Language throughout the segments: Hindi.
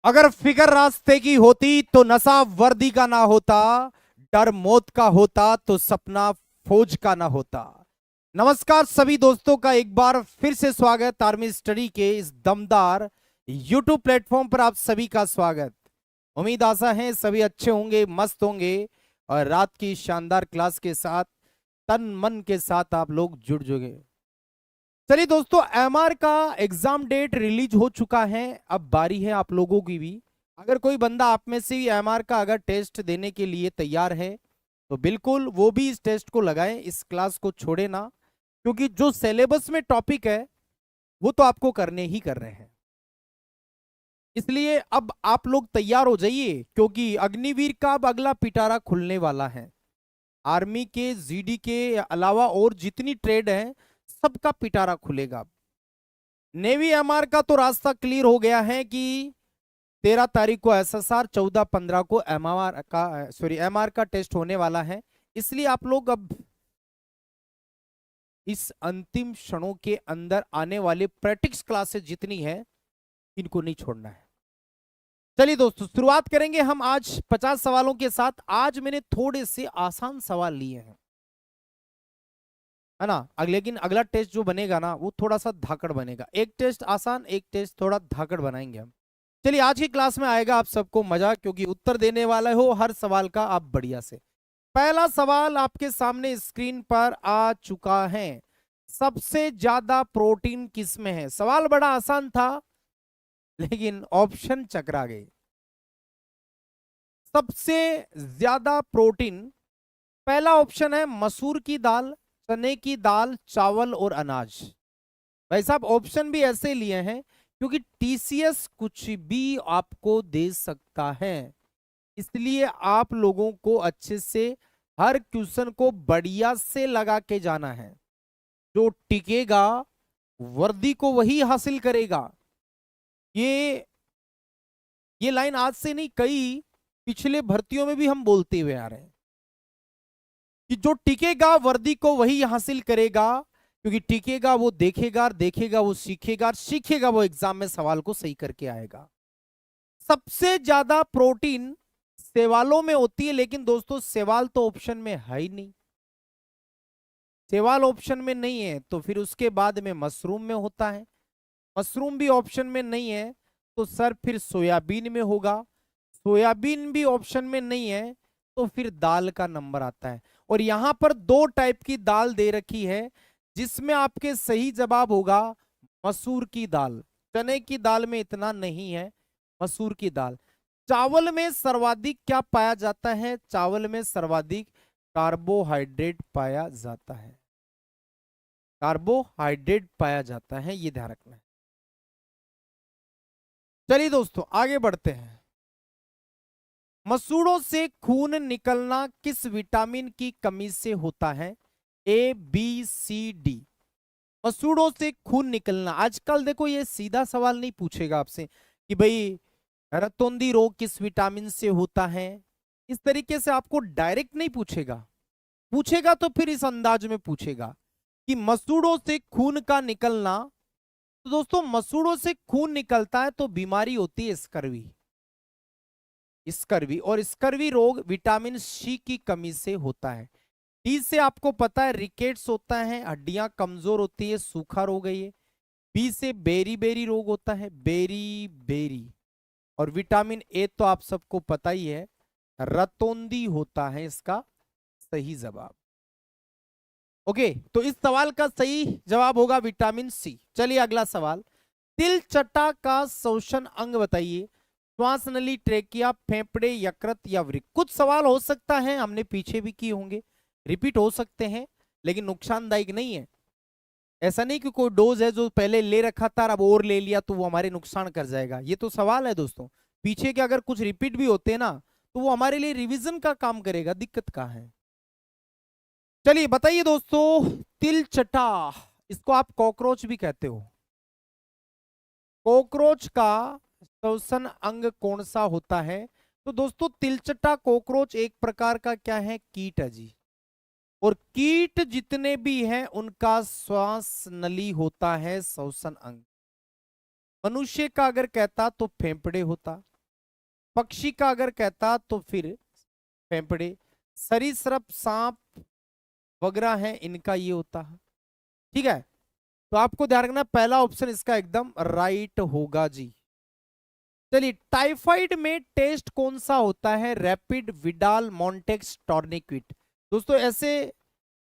अगर फिकर रास्ते की होती तो नशा वर्दी का ना होता, डर मौत का होता तो सपना फौज का ना होता। नमस्कार सभी दोस्तों का एक बार फिर से स्वागत आर्मी स्टडी के इस दमदार यूट्यूब प्लेटफॉर्म पर आप सभी का स्वागत। उम्मीद आशा है सभी अच्छे होंगे, मस्त होंगे और रात की शानदार क्लास के साथ तन मन के साथ आप लोग जुड़ जोगे। चलिए दोस्तों, एमआर का एग्जाम डेट रिलीज हो चुका है। अब बारी है आप लोगों की भी। अगर कोई बंदा आप में से एमआर का अगर टेस्ट देने के लिए तैयार है तो बिल्कुल वो भी इस टेस्ट को लगाएं, इस क्लास को छोड़े ना, क्योंकि जो सिलेबस में टॉपिक है वो तो आपको करने ही कर रहे हैं। इसलिए अब आप लोग तैयार हो जाइए, क्योंकि अग्निवीर का अब अगला पिटारा खुलने वाला है। आर्मी के, जीडी के अलावा और जितनी ट्रेड है सबका पिटारा खुलेगा। नेवी एमआर का तो रास्ता क्लियर हो गया है कि 13 तारीख को एसएसआर, 14-15 को एमआर का टेस्ट होने वाला है। इसलिए आप लोग अब इस अंतिम क्षणों के अंदर आने वाले प्रैक्टिस क्लासेस जितनी है इनको नहीं छोड़ना है। चलिए दोस्तों, शुरुआत करेंगे हम आज 50 सवालों के साथ। आज मैंने थोड़े से आसान सवाल लिए हैं, है ना। लेकिन अगला टेस्ट जो बनेगा ना वो थोड़ा सा धाकड़ बनेगा। एक टेस्ट आसान, एक टेस्ट थोड़ा धाकड़ बनाएंगे हम। चलिए, आज की क्लास में आएगा आप सबको मजा, क्योंकि उत्तर देने वाले हो हर सवाल का आप बढ़िया से। पहला सवाल आपके सामने स्क्रीन पर आ चुका है। सबसे ज्यादा प्रोटीन किसमें है? सवाल बड़ा आसान था लेकिन ऑप्शन चकरा गए। सबसे ज्यादा प्रोटीन, पहला ऑप्शन है मसूर की दाल, चने की दाल, चावल और अनाज। भाई साहब, ऑप्शन भी ऐसे लिए हैं क्योंकि टीसीएस कुछ भी आपको दे सकता है, इसलिए आप लोगों को अच्छे से हर क्वेश्चन को बढ़िया से लगा के जाना है। जो टिकेगा वर्दी को वही हासिल करेगा। ये लाइन आज से नहीं, कई पिछले भर्तियों में भी हम बोलते हुए आ रहे हैं कि जो टिकेगा वर्दी को वही हासिल करेगा, क्योंकि टिकेगा वो देखेगा, देखेगा वो सीखेगा, सीखेगा वो एग्जाम में सवाल को सही करके आएगा। सबसे ज्यादा प्रोटीन सेवालों में होती है, लेकिन दोस्तों सेवाल तो ऑप्शन में है ही नहीं। सेवाल ऑप्शन में नहीं है तो फिर उसके बाद में मशरूम में होता है। मशरूम भी ऑप्शन में नहीं है तो सर फिर सोयाबीन में होगा। सोयाबीन भी ऑप्शन में नहीं है तो फिर दाल का नंबर आता है। और यहां पर दो टाइप की दाल दे रखी है, जिसमें आपके सही जवाब होगा मसूर की दाल। चने की दाल में इतना नहीं है, मसूर की दाल। चावल में सर्वाधिक क्या पाया जाता है? चावल में सर्वाधिक कार्बोहाइड्रेट पाया जाता है। कार्बोहाइड्रेट पाया जाता है, ये ध्यान रखना है। चलिए दोस्तों, आगे बढ़ते हैं। मसूड़ों से खून निकलना किस विटामिन की कमी से होता है? ए, बी, सी, डी। मसूड़ों से खून निकलना, आजकल देखो ये सीधा सवाल नहीं पूछेगा आपसे कि भाई रतौंधी रोग किस विटामिन से होता है। इस तरीके से आपको डायरेक्ट नहीं पूछेगा। पूछेगा तो फिर इस अंदाज में पूछेगा कि मसूड़ों से खून का निकलना। तो दोस्तों, मसूड़ों से खून निकलता है तो बीमारी होती है स्कर्वी। स्कर्वी, और स्कर्वी रोग विटामिन सी की कमी से होता है। डी से आपको पता है रिकेट्स होता है, हड्डियां कमजोर होती है, सूखा रोग है ये। बी से बेरी बेरी रोग होता है, बेरी बेरी। और विटामिन ए तो आप सबको पता ही है, रतौंधी होता है इसका सही जवाब। ओके, तो इस सवाल का सही जवाब होगा विटामिन सी। चलिए अगला सवाल। तिल चट्टा का शोषण अंग बताइए। श्वास नली, ट्रेकिया, फेफड़े, यकृत या वृक्क। कुछ सवाल हो सकता है हमने पीछे भी किए होंगे, रिपीट हो सकते हैं, लेकिन नुकसानदायक नहीं है। ऐसा नहीं कि कोई डोज है जो पहले ले रखा था अब और ले लिया तो वो हमारे नुकसान कर जाएगा। ये तो सवाल है दोस्तों, पीछे के अगर कुछ रिपीट भी होते हैं ना तो वो हमारे लिए रिवीजन का काम करेगा, दिक्कत कहाँ है। चलिए बताइए दोस्तों, तिल चटा, इसको आप कॉकरोच भी कहते हो। कॉकरोच का श्वसन अंग कौन सा होता है? तो दोस्तों तिलचट्टा कॉकरोच एक प्रकार का क्या है? कीट है जी। और कीट जितने भी हैं उनका श्वास नली होता है श्वसन अंग। मनुष्य का अगर कहता तो फेफड़े होता, पक्षी का अगर कहता तो फिर फेफड़े, सरीसृप, सांप वगैरह हैं, इनका ये होता है। ठीक है, तो आपको ध्यान रखना पहला ऑप्शन इसका एकदम राइट होगा जी। चलिए, टाइफाइड में टेस्ट कौन सा होता है? Rapid, Widal, Mantoux, tourniquet. दोस्तों ऐसे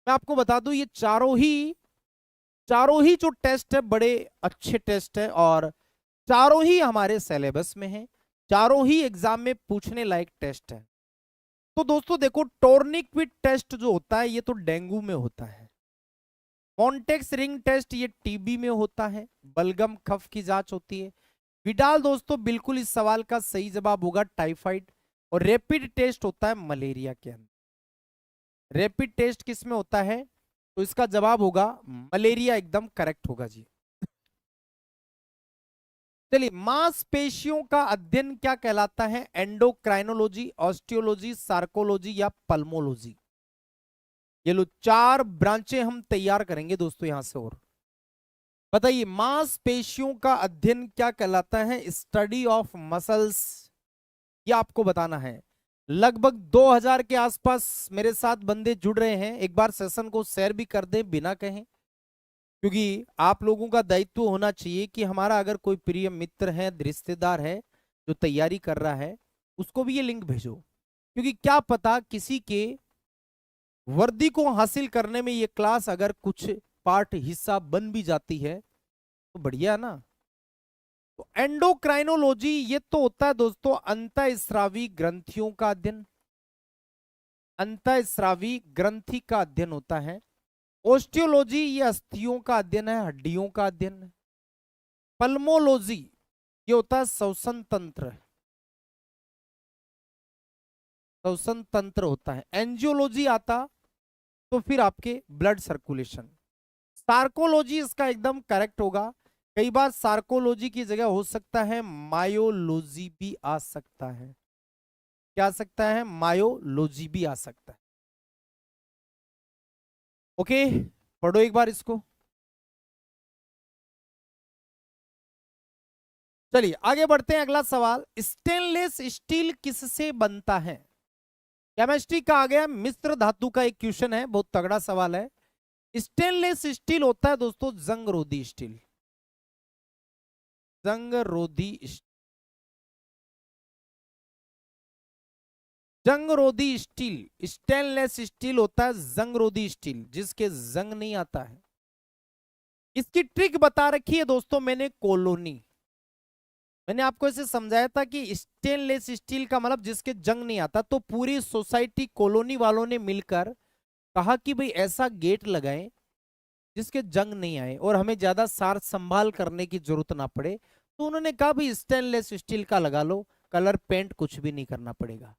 मैं आपको बता दूं, ये चारों ही जो टेस्ट है बड़े अच्छे टेस्ट है, और चारों ही हमारे सिलेबस में है, चारों ही एग्जाम में पूछने लायक टेस्ट है। तो दोस्तों देखो, टॉर्निक्विट टेस्ट जो होता है ये तो डेंगू में होता है। मॉन्टेक्स रिंग टेस्ट ये टीबी में होता है, बलगम कफ की जांच होती है। विडाल दोस्तों बिल्कुल इस सवाल का सही जवाब होगा टाइफाइड। और रैपिड टेस्ट होता है मलेरिया के अंदर। रैपिड टेस्ट किस में होता है? तो इसका जवाब होगा मलेरिया, एकदम करेक्ट होगा जी। चलिए, मांसपेशियों का अध्ययन क्या कहलाता है? एंडोक्राइनोलॉजी, ऑस्टियोलॉजी, सार्कोलॉजी या पल्मोलॉजी। ये लो 4 ब्रांचें हम तैयार करेंगे दोस्तों यहां से। और बताइए, मांसपेशियों का अध्ययन क्या कहलाता है? स्टडी ऑफ मसल्स, ये आपको बताना है। लगभग 2000 के आसपास मेरे साथ बंदे जुड़ रहे हैं, एक बार सेशन को शेयर भी कर दें बिना कहें, क्योंकि आप लोगों का दायित्व होना चाहिए कि हमारा अगर कोई प्रिय मित्र है, रिश्तेदार है जो तैयारी कर रहा है, उसको भी ये लिंक भेजो। क्योंकि क्या पता किसी के वर्दी को हासिल करने में ये क्लास अगर कुछ पार्ट हिस्सा बन भी जाती है तो बढ़िया ना। तो एंडोक्राइनोलॉजी ये तो होता है दोस्तों अंतःस्रावी ग्रंथियों का अध्ययन, अंतःस्रावी ग्रंथि का अध्ययन होता है। ओस्टियोलॉजी ये अस्थियों का अध्ययन है, हड्डियों का अध्ययन है। पल्मोलॉजी ये होता है श्वसन तंत्र, श्वसन तंत्र होता है। एंजियोलॉजी आता तो फिर आपके ब्लड सर्कुलेशन। सार्कोलॉजी इसका एकदम करेक्ट होगा। कई बार सार्कोलॉजी की जगह हो सकता है मायोलॉजी भी आ सकता है। क्या आ सकता है? मायोलॉजी भी आ सकता है। ओके, पढ़ो एक बार इसको। चलिए आगे बढ़ते हैं, अगला सवाल, स्टेनलेस स्टील किससे बनता है? केमिस्ट्री का आ गया, मिश्र धातु का एक क्वेश्चन है, बहुत तगड़ा सवाल है। स्टेनलेस स्टील होता है दोस्तों जंगरोधी स्टील, जंगरोधी जंगरोधी स्टील। स्टेनलेस स्टील होता है जंगरोधी स्टील, जिसके जंग नहीं आता है। इसकी ट्रिक बता रखी है दोस्तों मैंने, कॉलोनी। मैंने आपको ऐसे समझाया था कि स्टेनलेस स्टील का मतलब जिसके जंग नहीं आता, तो पूरी सोसाइटी कॉलोनी वालों ने मिलकर कहा कि भाई ऐसा गेट लगाएं जिसके जंग नहीं आए और हमें ज्यादा सार संभाल करने की जरूरत ना पड़े। तो उन्होंने कहा भाई स्टेनलेस स्टील का लगा लो, कलर पेंट कुछ भी नहीं करना पड़ेगा।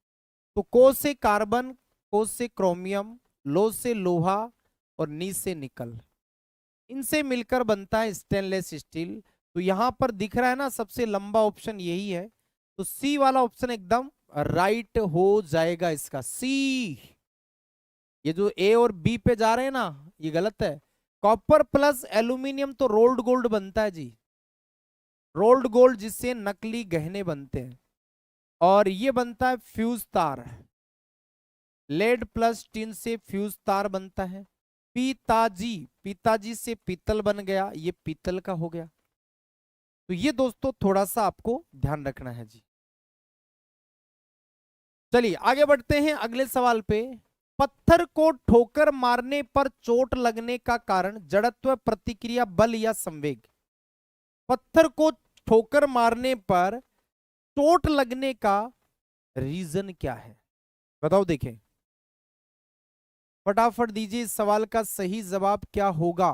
तो को से कार्बन, को से क्रोमियम, लो से लोहा और नी से निकल, इनसे मिलकर बनता है स्टेनलेस स्टील। तो यहां पर दिख रहा है ना सबसे लंबा ऑप्शन यही है, तो सी वाला ऑप्शन एकदम राइट हो जाएगा इसका, सी। ये जो ए और बी पे जा रहे हैं ना, ये गलत है। कॉपर प्लस एल्यूमिनियम तो रोल्ड गोल्ड बनता है जी, रोल्ड गोल्ड, जिससे नकली गहने बनते हैं। और ये बनता है फ्यूज तार, लेड प्लस टिन से फ्यूज तार बनता है। पिताजी, पिताजी से पीतल बन गया, ये पीतल का हो गया। तो ये दोस्तों थोड़ा सा आपको ध्यान रखना है जी। चलिए आगे बढ़ते हैं अगले सवाल पे। पत्थर को ठोकर मारने पर चोट लगने का कारण जड़त्व, प्रतिक्रिया, बल या संवेग। पत्थर को ठोकर मारने पर चोट लगने का रीजन क्या है? बताओ, देखें फटाफट दीजिए, इस सवाल का सही जवाब क्या होगा?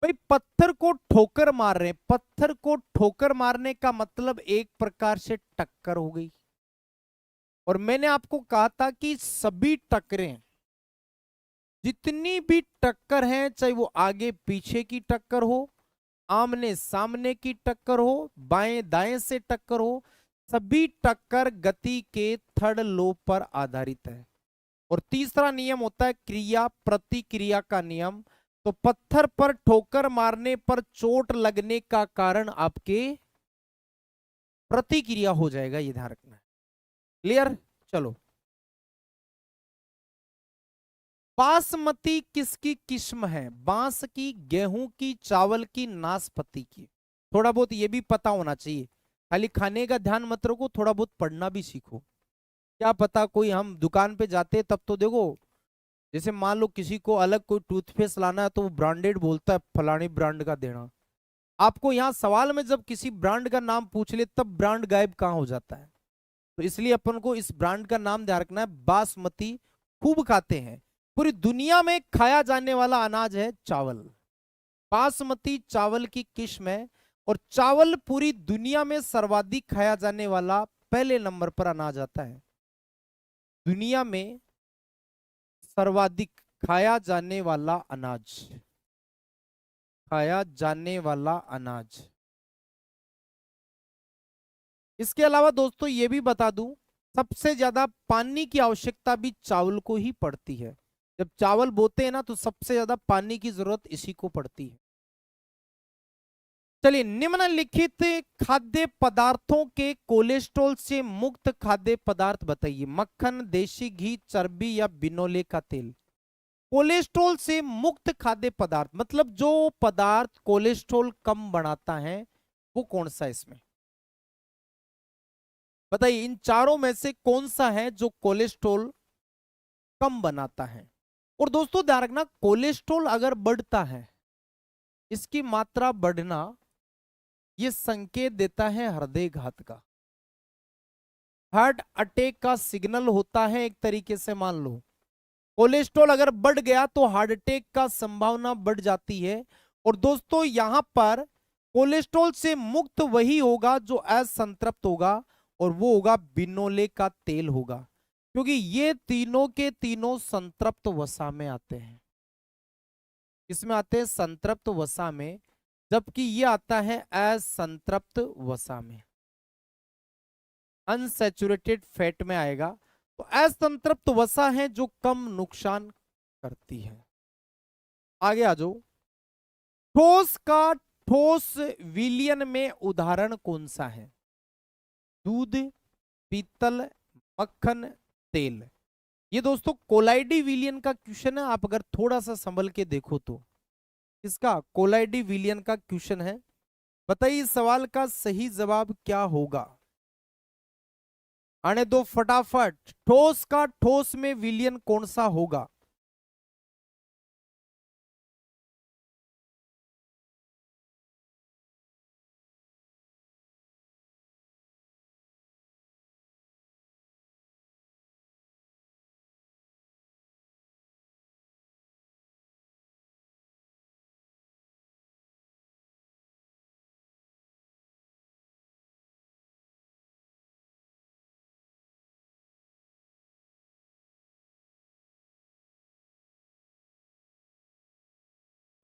भाई पत्थर को ठोकर मार रहे हैं, पत्थर को ठोकर मारने का मतलब एक प्रकार से टक्कर हो गई। और मैंने आपको कहा था कि सभी टक्करें, जितनी भी टक्कर हैं, चाहे वो आगे पीछे की टक्कर हो, आमने सामने की टक्कर हो, बाएं दाएं से टक्कर हो, सभी टक्कर गति के थर्ड लॉ पर आधारित है। और तीसरा नियम होता है क्रिया प्रतिक्रिया का नियम। तो पत्थर पर ठोकर मारने पर चोट लगने का कारण आपके प्रतिक्रिया हो जाएगा, ये ध्यान रखना है। क्लियर? चलो, बासमती किसकी किस्म है? बांस की, गेहूं की, चावल की, नाशपाती की? थोड़ा बहुत ये भी पता होना चाहिए, खाली खाने का ध्यान मत रखो, थोड़ा बहुत पढ़ना भी सीखो। क्या पता कोई, हम दुकान पे जाते तब तो देखो, जैसे मान लो किसी को अलग कोई टूथपेस्ट लाना है तो वो ब्रांडेड बोलता है, फलानी ब्रांड का देना। आपको यहाँ सवाल में जब किसी ब्रांड का नाम पूछ ले तब ब्रांड गायब कहाँ हो जाता है। तो इसलिए अपन को इस ब्रांड का नाम ध्यान रखना है। बासमती खूब खाते हैं, पूरी दुनिया में खाया जाने वाला अनाज है चावल। बासमती चावल की किस्म है, और चावल पूरी दुनिया में सर्वाधिक खाया जाने वाला पहले नंबर पर अनाज आता है। दुनिया में सर्वाधिक खाया जाने वाला अनाज, खाया जाने वाला अनाज। इसके अलावा दोस्तों ये भी बता दूं, सबसे ज्यादा पानी की आवश्यकता भी चावल को ही पड़ती है। जब चावल बोते हैं ना तो सबसे ज्यादा पानी की जरूरत इसी को पड़ती है। चलिए, निम्नलिखित खाद्य पदार्थों के कोलेस्ट्रॉल से मुक्त खाद्य पदार्थ बताइए। मक्खन, देशी घी, चर्बी या बिनोले का तेल? कोलेस्ट्रॉल से मुक्त खाद्य पदार्थ मतलब जो पदार्थ कोलेस्ट्रॉल कम बनाता है वो कौन सा है इसमें? बताइए, इन चारों में से कौन सा है जो कोलेस्ट्रॉल कम बनाता है? और दोस्तों ध्यान रखना, कोलेस्ट्रॉल अगर बढ़ता है, इसकी मात्रा बढ़ना, ये संकेत देता है हृदय घात का, हार्ट अटैक का सिग्नल होता है एक तरीके से। मान लो कोलेस्ट्रॉल अगर बढ़ गया तो हार्ट अटैक का संभावना बढ़ जाती है। और दोस्तों यहां पर कोलेस्ट्रॉल से मुक्त वही होगा जो असंतृप्त होगा, और वो होगा बिनोले का तेल होगा, क्योंकि ये तीनों के तीनों संतृप्त वसा में आते हैं। इसमें आते हैं संतृप्त वसा में, जबकि ये आता है असंतृप्त वसा में, अनसैचुरेटेड फैट में आएगा। तो असंतृप्त वसा है जो कम नुकसान करती है। आगे आ जाओ, ठोस का ठोस विलयन में उदाहरण कौन सा है? दूध, पीतल, मक्खन, तेल? ये दोस्तों कोलाइडी विलियन का क्वेश्चन है, आप अगर थोड़ा सा संभल के देखो तो इसका कोलाइडी विलियन का क्वेश्चन है। बताइए इस सवाल का सही जवाब क्या होगा? आने दो फटाफट, ठोस का ठोस में विलियन कौन सा होगा?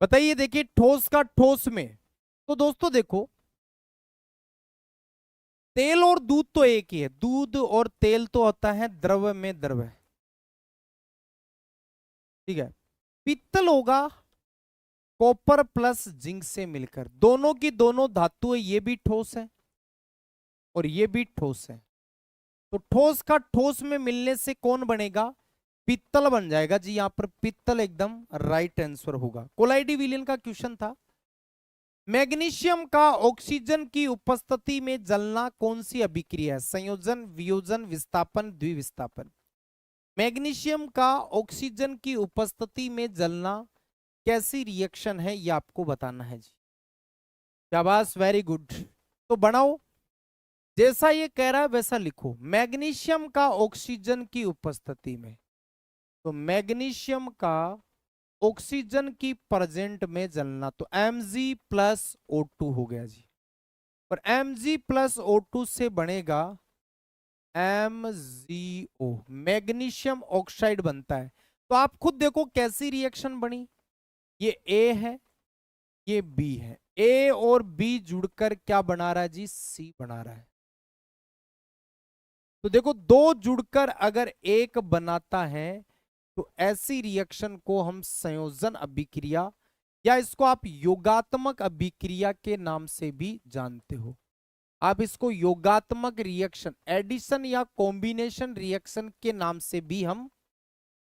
बताइए, देखिए ठोस का ठोस में, तो दोस्तों देखो, तेल और दूध तो एक ही है, दूध और तेल तो होता है द्रव में द्रव, ठीक है। पित्तल होगा कॉपर प्लस जिंक से मिलकर, दोनों की दोनों धातु है, ये भी ठोस है और ये भी ठोस है। तो ठोस का ठोस में मिलने से कौन बनेगा? पित्तल बन जाएगा जी। यहां पर पित्तल एकदम राइट आंसर होगा। कोलाइडी विलियन का क्वेश्चन था। मैग्नीशियम का ऑक्सीजन की उपस्थिति में जलना कौन सी अभिक्रिया है? संयोजन, वियोजन, विस्थापन, द्विविस्थापन? मैग्नीशियम का ऑक्सीजन की उपस्थिति में जलना कैसी रिएक्शन है, ये आपको बताना है जी। शाबाश, वेरी गुड। तो बनाओ, जैसा ये कह रहा है वैसा लिखो। मैग्नीशियम का ऑक्सीजन की उपस्थिति में, तो मैग्नीशियम का ऑक्सीजन की प्रेजेंट में जलना, तो Mg+O2 हो गया जी। और Mg+O2 से बनेगा MgO, मैग्नीशियम ऑक्साइड बनता है। तो आप खुद देखो कैसी रिएक्शन बनी। ये A है, ये B है, A और B जुड़कर क्या बना रहा है जी? C बना रहा है। तो देखो, दो जुड़कर अगर एक बनाता है तो ऐसी रिएक्शन को हम संयोजन अभिक्रिया, या इसको आप योगात्मक अभिक्रिया के नाम से भी जानते हो। आप इसको योगात्मक रिएक्शन, एडिशन या कॉम्बिनेशन रिएक्शन के नाम से भी हम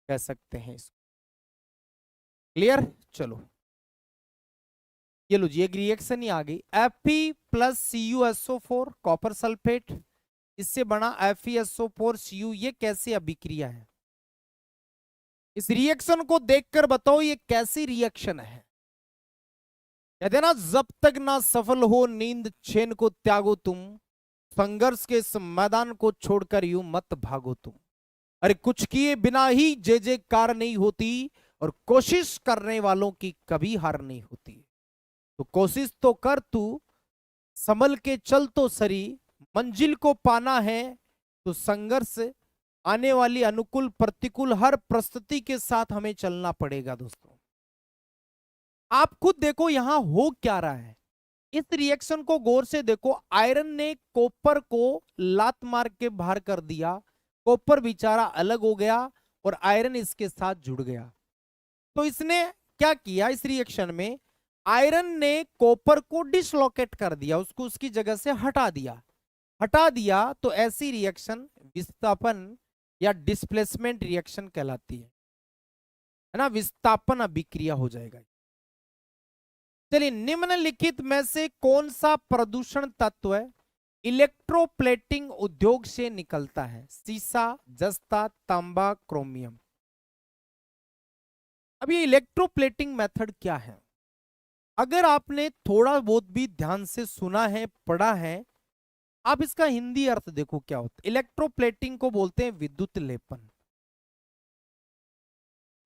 कह सकते हैं इसको। क्लियर? चलो ये लो जी, एक रिएक्शन ही आ गई, Fe plus CuSO4 copper sulphate, इससे बना FeSO4Cu। ये कैसी अभिक्रिया है? इस रिएक्शन को देखकर बताओ ये कैसी रिएक्शन है। कहते ना, जब तक ना सफल हो नींद चैन को त्यागो तुम, संघर्ष के इस मैदान को छोड़कर यूं मत भागो तुम। अरे कुछ किए बिना ही जय जयकार नहीं होती, और कोशिश करने वालों की कभी हार नहीं होती। तो कोशिश तो कर तू, संभल के चल तो सरी, मंजिल को पाना है तो संघर्ष, आने वाली अनुकूल प्रतिकूल हर परिस्थिति के साथ हमें चलना पड़ेगा। दोस्तों आप खुद देखो यहां हो क्या रहा है, इस रिएक्शन को गौर से देखो। आयरन ने कॉपर को लात मार के बाहर कर दिया, कॉपर बेचारा अलग हो गया और आयरन इसके साथ जुड़ गया। तो इसने क्या किया, इस रिएक्शन में आयरन ने कॉपर को डिसलोकेट कर दिया, उसको उसकी जगह से हटा दिया। तो ऐसी रिएक्शन विस्थापन या डिस्प्लेसमेंट रिएक्शन कहलाती है ना, विस्थापन अभिक्रिया हो जाएगा। चलिए, निम्नलिखित में से कौन सा प्रदूषण तत्व है इलेक्ट्रोप्लेटिंग उद्योग से निकलता है? सीसा, जस्ता, तांबा, क्रोमियम। अब ये इलेक्ट्रोप्लेटिंग मेथड क्या है? अगर आपने थोड़ा बहुत भी ध्यान से सुना है, पढ़ा है, आप इसका हिंदी अर्थ देखो क्या होता है। इलेक्ट्रोप्लेटिंग को बोलते हैं विद्युत लेपन।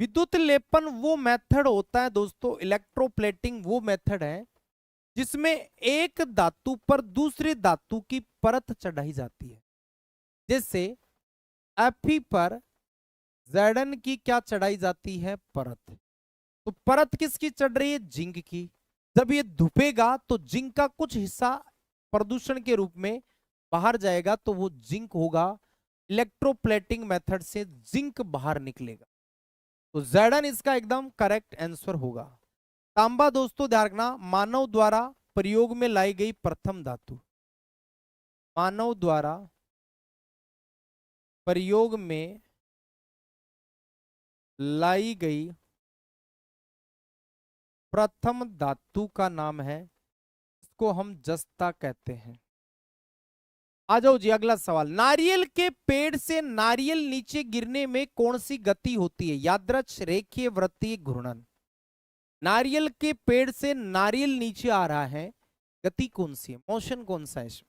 विद्युत लेपन वो मेथड होता है दोस्तों, इलेक्ट्रोप्लेटिंग वो मेथड है जिसमें एक धातु पर दूसरी धातु की परत चढ़ाई जाती है। जैसे Fe पर Zn की क्या चढ़ाई जाती है? परत। तो परत किसकी चढ़ रही है? जिंक की। जब ये धुपेगा तो जिंक का कुछ हिस्सा प्रदूषण के रूप में बाहर जाएगा, तो वो जिंक होगा। इलेक्ट्रोप्लेटिंग मेथड से जिंक बाहर निकलेगा, तो Zn इसका एकदम करेक्ट आंसर होगा। तांबा दोस्तों ध्यान रखना, मानव द्वारा प्रयोग में लाई गई प्रथम धातु। मानव द्वारा प्रयोग में लाई गई प्रथम धातु का नाम है, इसको हम जस्ता कहते हैं। आ जाओ जी, अगला सवाल। नारियल के पेड़ से नारियल नीचे गिरने में कौन सी गति होती है? यादृच्छ, रेखीय, वृत्तीय, घूर्णन। नारियल के पेड़ से नारियल नीचे आ रहा है, गति कौन सी है, मोशन कौन सा है इसमें?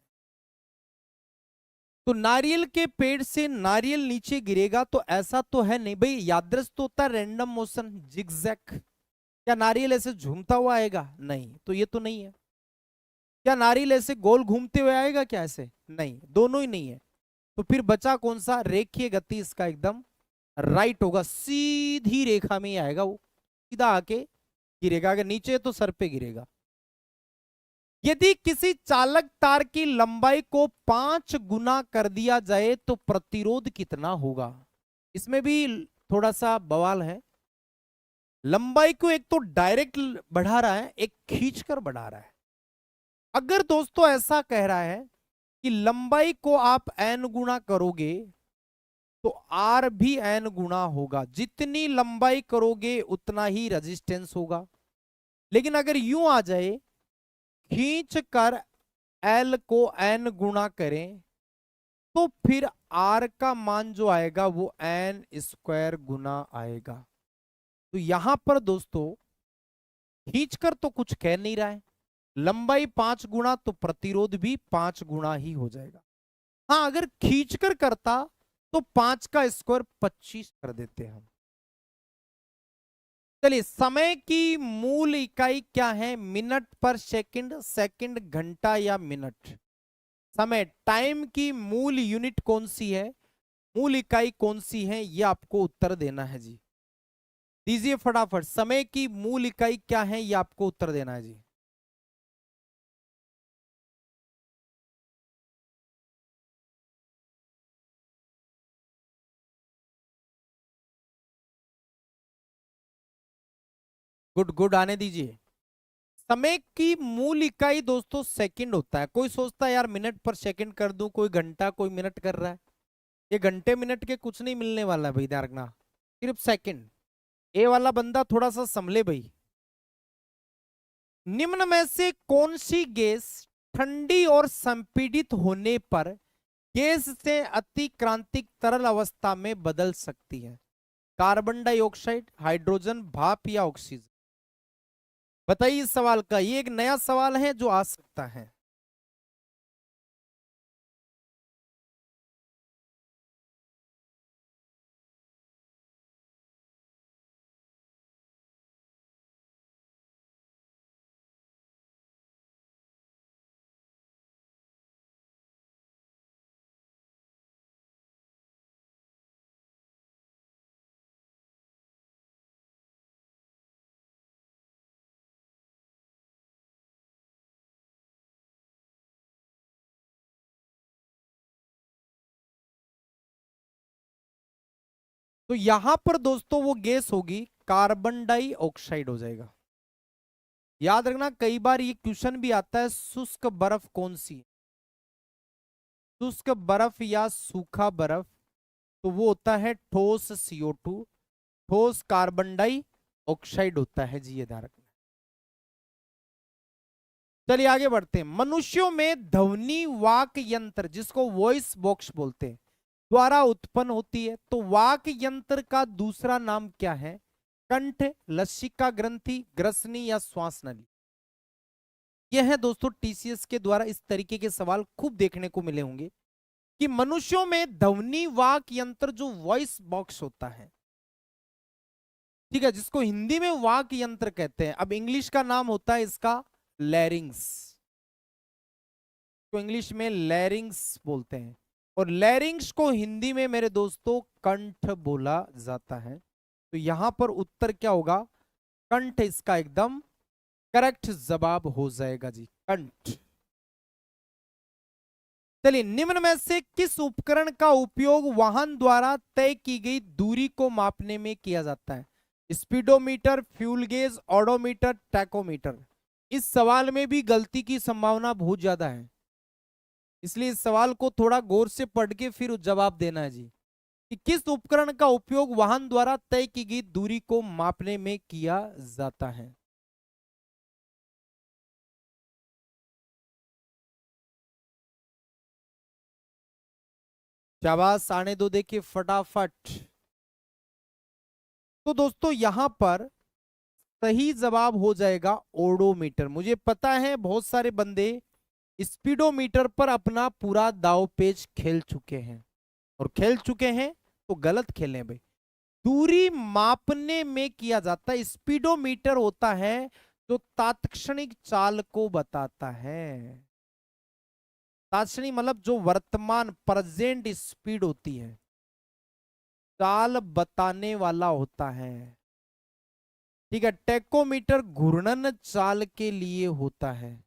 तो नारियल के पेड़ से नारियल नीचे गिरेगा तो ऐसा तो है नहीं भाई, यादृच्छ तो होता है रैंडम मोशन, जिगजैग। क्या नारियल ऐसे झूमता हुआ आएगा? नहीं, तो ये तो नहीं है। क्या नारियल ऐसे गोल घूमते हुए आएगा क्या? ऐसे नहीं, दोनों ही नहीं है। तो फिर बचा कौन सा? रेखीय गति इसका एकदम राइट होगा, सीधी रेखा में ही आएगा, वो सीधा आके गिरेगा। अगर नीचे तो सर पे गिरेगा। यदि किसी चालक तार की लंबाई को 5 गुना कर दिया जाए तो प्रतिरोध कितना होगा? इसमें भी थोड़ा सा बवाल है। लंबाई को एक तो डायरेक्ट बढ़ा रहा है, एक खींचकर बढ़ा रहा है। अगर दोस्तों ऐसा कह रहा है कि लंबाई को आप n गुना करोगे तो R भी n गुना होगा, जितनी लंबाई करोगे उतना ही रेजिस्टेंस होगा। लेकिन अगर यूं आ जाए, खींच कर L को n गुना करें तो फिर R का मान जो आएगा वो n स्क्वायर गुना आएगा। तो यहां पर दोस्तों खींचकर तो कुछ कह नहीं रहा है, लंबाई 5 गुना तो प्रतिरोध भी 5 गुना ही हो जाएगा। हाँ, अगर खींचकर करता तो 5 का स्क्वायर 25 कर देते हम। चलिए, समय की मूल इकाई क्या है? मिनट पर सेकंड, सेकंड घंटा या मिनट? समय, टाइम की मूल यूनिट कौन सी है, मूल इकाई कौन सी है, ये आपको उत्तर देना है जी। दीजिए फटाफट, समय की मूल इकाई क्या है, ये आपको उत्तर देना है जी। गुड गुड, आने दीजिए। समय की मूल इकाई दोस्तों सेकंड होता है। कोई सोचता है यार मिनट पर सेकंड कर दूं, कोई घंटा, कोई मिनट कर रहा है। ये घंटे मिनट के कुछ नहीं मिलने वाला है भाई, ध्यान रखना, सिर्फ सेकंड। ए वाला बंदा थोड़ा सा संभले भाई। निम्न में से कौन सी गैस ठंडी और संपीड़ित होने पर गैस से अतिक्रांतिक तरल अवस्था में बदल सकती है? कार्बन डाइऑक्साइड, हाइड्रोजन, भाप या ऑक्सीजन? बताइए इस सवाल का, ये एक नया सवाल है जो आ सकता है। तो यहां पर दोस्तों वो गैस होगी कार्बन डाइऑक्साइड हो जाएगा। याद रखना, कई बार ये क्वेश्चन भी आता है, शुष्क बर्फ कौन सी है? शुष्क बर्फ या सूखा बर्फ? तो वो होता है ठोस CO2, ठोस कार्बन डाइऑक्साइड होता है जी, ये ध्यान रखना। चलिए आगे बढ़ते हैं। मनुष्यों में ध्वनि वाक यंत्र, जिसको वॉइस बॉक्स बोलते हैं, द्वारा उत्पन्न होती है। तो वाक यंत्र का दूसरा नाम क्या है? कंठ, लसिका ग्रंथि, ग्रसनी या श्वास नली? यह है दोस्तों TCS के द्वारा इस तरीके के सवाल खूब देखने को मिले होंगे कि मनुष्यों में ध्वनि वाक यंत्र जो वॉइस बॉक्स होता है, ठीक है, जिसको हिंदी में वाक यंत्र कहते हैं, अब इंग्लिश का नाम होता है इसका लैरिंग्स। तो इंग्लिश में लैरिंग्स बोलते हैं, और लैरिंग्स को हिंदी में मेरे दोस्तों कंठ बोला जाता है। तो यहां पर उत्तर क्या होगा? कंठ इसका एकदम करेक्ट जवाब हो जाएगा जी, कंठ। चलिए, निम्न में से किस उपकरण का उपयोग वाहन द्वारा तय की गई दूरी को मापने में किया जाता है? Speedometer, fuel gauge, odometer, tachometer? इस सवाल में भी गलती की संभावना बहुत ज्यादा है, इसलिए इस सवाल को थोड़ा गौर से पढ़ के फिर जवाब देना है जी, कि किस उपकरण का उपयोग वाहन द्वारा तय की गई दूरी को मापने में किया जाता है? शाबाश, आने दो, देखिए फटाफट। तो दोस्तों यहां पर सही जवाब हो जाएगा ओडोमीटर। मुझे पता है बहुत सारे बंदे स्पीडोमीटर पर अपना पूरा दाव पेच खेल चुके हैं, और खेल चुके हैं तो गलत खेले भाई। दूरी मापने में किया जाता है, स्पीडोमीटर होता है जो तात्क्षणिक चाल को बताता है। तात्क्षणिक मतलब जो वर्तमान प्रेजेंट स्पीड होती है, चाल बताने वाला होता है। ठीक है, टेकोमीटर घूर्णन चाल के लिए होता है,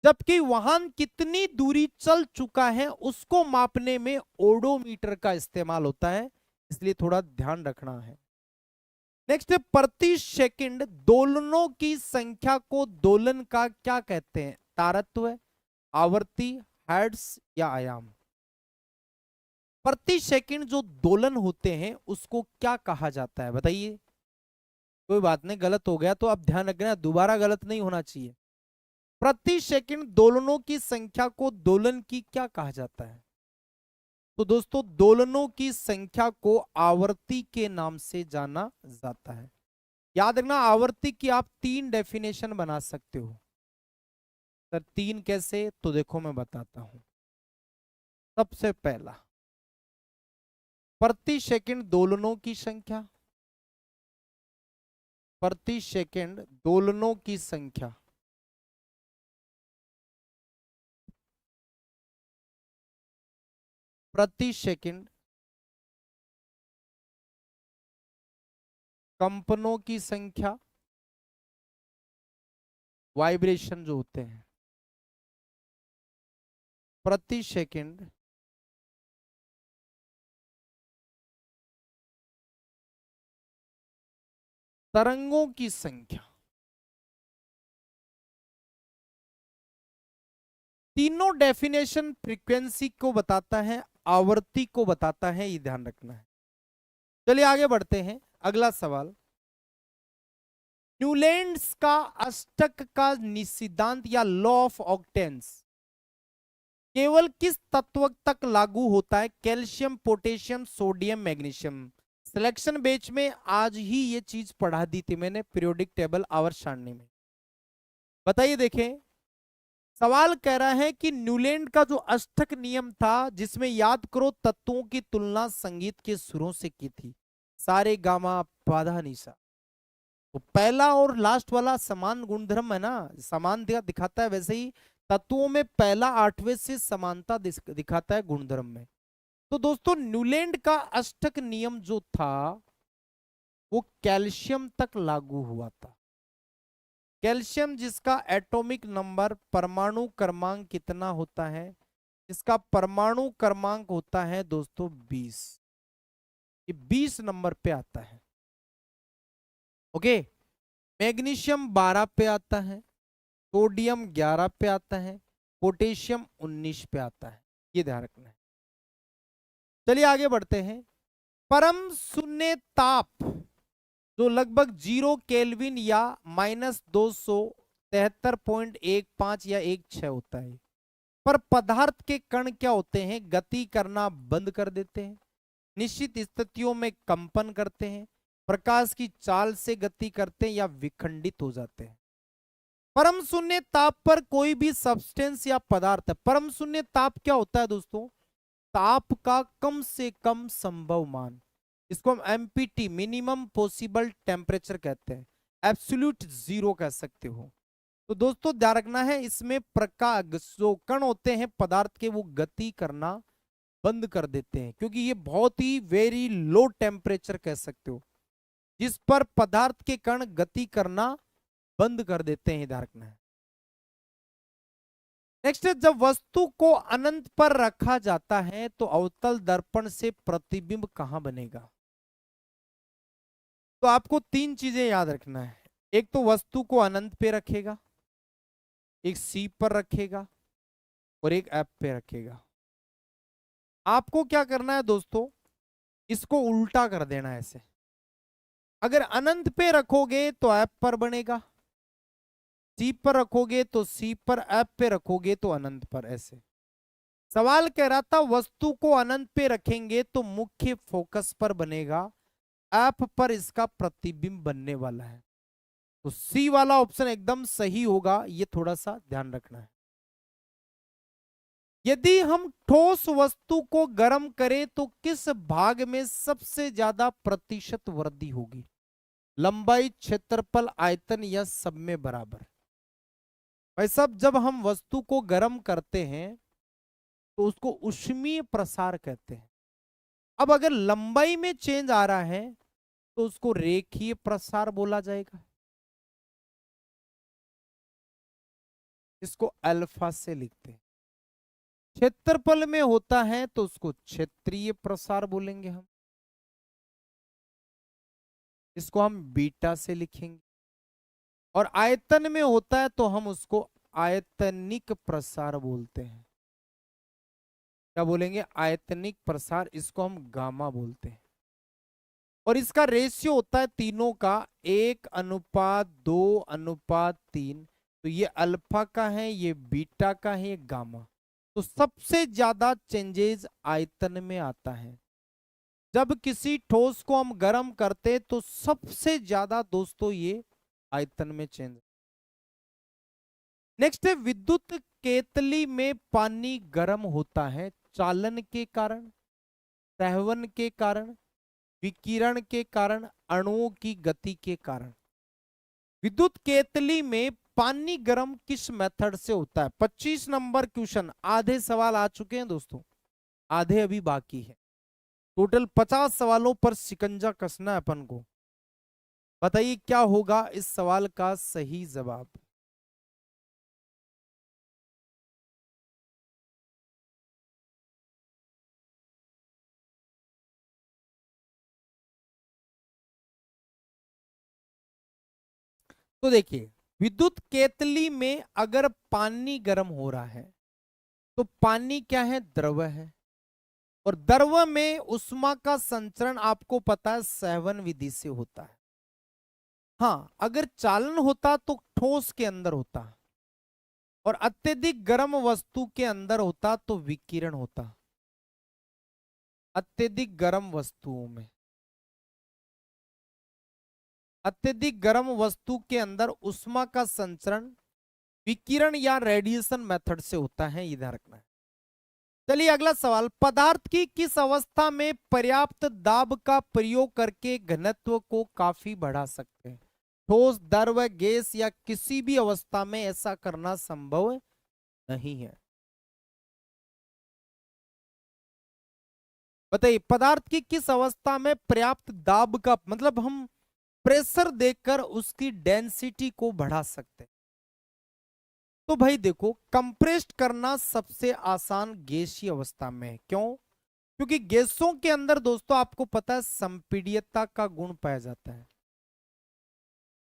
जबकि वाहन कितनी दूरी चल चुका है उसको मापने में ओडोमीटर का इस्तेमाल होता है, इसलिए थोड़ा ध्यान रखना है। नेक्स्ट, प्रति सेकंड दोलनों की संख्या को दोलन का क्या कहते हैं? तारत्व, आवर्ती, हर्ट्ज या आयाम? प्रति सेकंड जो दोलन होते हैं उसको क्या कहा जाता है बताइए? कोई बात नहीं, गलत हो गया तो अब ध्यान रखना, दोबारा गलत नहीं होना चाहिए। प्रति सेकंड दोलनों की संख्या को दोलन की क्या कहा जाता है? तो दोस्तों दोलनों की संख्या को आवर्ती के नाम से जाना जाता है। याद रखना, आवर्ती की आप तीन डेफिनेशन बना सकते हो। सर तीन कैसे? तो देखो मैं बताता हूं। सबसे पहला, प्रति सेकंड दोलनों की संख्या, प्रति सेकंड दोलनों की संख्या, प्रति सेकंड कंपनों की संख्या, वाइब्रेशन जो होते हैं, प्रति सेकंड तरंगों की संख्या। तीनों डेफिनेशन फ्रीक्वेंसी को बताता है, आवृत्ति को बताता है, ये ध्यान रखना है। चलिए आगे बढ़ते हैं। अगला सवाल, न्यूलैंड्स का अष्टक का सिद्धांत या लॉ ऑफ ऑक्टेन्स केवल किस तत्व तक लागू होता है? Calcium, potassium, sodium, magnesium. Selection बेच में आज ही ये चीज पढ़ा दी थी मैंने, पीरियोडिक टेबल आवर्त सारणी में। बताइए, देखें सवाल कह रहा है कि न्यूलैंड का जो अष्टक नियम था, जिसमें याद करो तत्वों की तुलना संगीत के सुरों से की थी, सारे गामा पाधा निशा, तो पहला और लास्ट वाला समान गुणधर्म है ना, समान दिखाता है, वैसे ही तत्वों में पहला आठवें से समानता दिखाता है गुणधर्म में। तो दोस्तों न्यूलैंड का अष्टक नियम जो था वो कैल्शियम तक लागू हुआ था। कैल्शियम जिसका एटॉमिक नंबर, परमाणु क्रमांक कितना होता है? इसका परमाणु क्रमांक होता है दोस्तों 20, ये 20 नंबर पे आता है। ओके, मैग्नीशियम 12 पे आता है, सोडियम 11 पे आता है, पोटेशियम 19 पे आता है, ये ध्यान रखना है। चलिए आगे बढ़ते हैं। परम शून्य ताप जो लगभग 0 केल्विन या -273.15 या 16 होता है, पर पदार्थ के कण क्या होते हैं? गति करना बंद कर देते हैं, निश्चित स्थितियों में कंपन करते हैं, प्रकाश की चाल से गति करते हैं या विखंडित हो जाते हैं। परम शून्य ताप पर कोई भी सब्सटेंस या पदार्थ, परम शून्य ताप क्या होता है दोस्तों? ताप का कम से कम संभव मान, इसको हम एमपीटी, मिनिमम पॉसिबल टेम्परेचर कहते हैं, एब्सोल्यूट जीरो कह सकते हो। तो दोस्तों ध्यान रखना है, इसमें प्रकाश जो कण होते हैं पदार्थ के, वो गति करना बंद कर देते हैं, क्योंकि ये बहुत ही वेरी लो टेम्परेचर कह सकते हो जिस पर पदार्थ के कण गति करना बंद कर देते हैं, ध्यान रखना है। नेक्स्ट, जब वस्तु को अनंत पर रखा जाता है तो अवतल दर्पण से प्रतिबिंब कहां बनेगा? तो आपको तीन चीजें याद रखना है। एक तो वस्तु को अनंत पे रखेगा, एक सी पर रखेगा और एक एफ पे रखेगा। आपको क्या करना है दोस्तों, इसको उल्टा कर देना है ऐसे। अगर अनंत पे रखोगे तो एफ पर बनेगा, सी पर रखोगे तो सी पर, एफ पे रखोगे तो अनंत पर, ऐसे। सवाल कह रहा था वस्तु को अनंत पे रखेंगे तो मुख्य फोकस पर बनेगा, एफ पर इसका प्रतिबिंब बनने वाला है। तो सी वाला ऑप्शन एकदम सही होगा, ये थोड़ा सा ध्यान रखना है। यदि हम ठोस वस्तु को गर्म करें तो किस भाग में सबसे ज्यादा प्रतिशत वृद्धि होगी? लंबाई, क्षेत्रफल, आयतन या सब में बराबर? भाई साहब, जब हम वस्तु को गर्म करते हैं तो उसको ऊष्मीय प्रसार कहते हैं। अब अगर लंबाई में चेंज आ रहा है तो उसको रेखीय प्रसार बोला जाएगा, इसको अल्फा से लिखते हैं। क्षेत्रफल में होता है तो उसको क्षेत्रीय प्रसार बोलेंगे हम, इसको हम बीटा से लिखेंगे। और आयतन में होता है तो हम उसको आयतनिक प्रसार बोलते हैं। क्या बोलेंगे? आयतनिक प्रसार, इसको हम गामा बोलते हैं। और इसका रेशियो होता है तीनों का 1:2:3। तो ये अल्फा का है, ये बीटा का है, ये गामा। तो सबसे ज्यादा चेंजेस आयतन में आता है। जब किसी ठोस को हम गर्म करते तो सबसे ज्यादा दोस्तों ये आयतन में चेंज। नेक्स्ट है, विद्युत केतली में पानी गर्म होता है चालन के कारण, सहवन के कारण, विकिरण के कारण, अणुओं की गति के कारण। विद्युत केतली में पानी गर्म किस मेथड से होता है? 25 नंबर क्वेश्चन, आधे सवाल आ चुके हैं दोस्तों, आधे अभी बाकी है। टोटल 50 सवालों पर शिकंजा कसना है अपन को। बताइए क्या होगा इस सवाल का सही जवाब? तो देखिए, विद्युत केतली में अगर पानी गर्म हो रहा है तो पानी क्या है? द्रव है। और द्रव में उष्मा का संचरण आपको पता है संवहन विधि से होता है। हाँ, अगर चालन होता तो ठोस के अंदर होता, और अत्यधिक गर्म वस्तु के अंदर होता तो विकिरण होता। अत्यधिक गर्म वस्तुओं में, अत्यधिक गर्म वस्तु के अंदर उष्मा का संचरण विकिरण या रेडिएशन मेथड से होता है, ये ध्यान रखना है। चलिए अगला सवाल, पदार्थ की किस अवस्था में पर्याप्त दाब का प्रयोग करके घनत्व को काफी बढ़ा सकते हैं? ठोस, द्रव, गैस या किसी भी अवस्था में ऐसा करना संभव नहीं है। बताइए, पदार्थ की किस अवस्था में पर्याप्त दाब का मतलब हम प्रेशर देकर उसकी डेंसिटी को बढ़ा सकते हैं? तो भाई देखो, कंप्रेस्ड करना सबसे आसान गैसीय अवस्था में है। क्यों? क्योंकि गैसों के अंदर दोस्तों आपको पता है संपीड्यता का गुण पाया जाता है।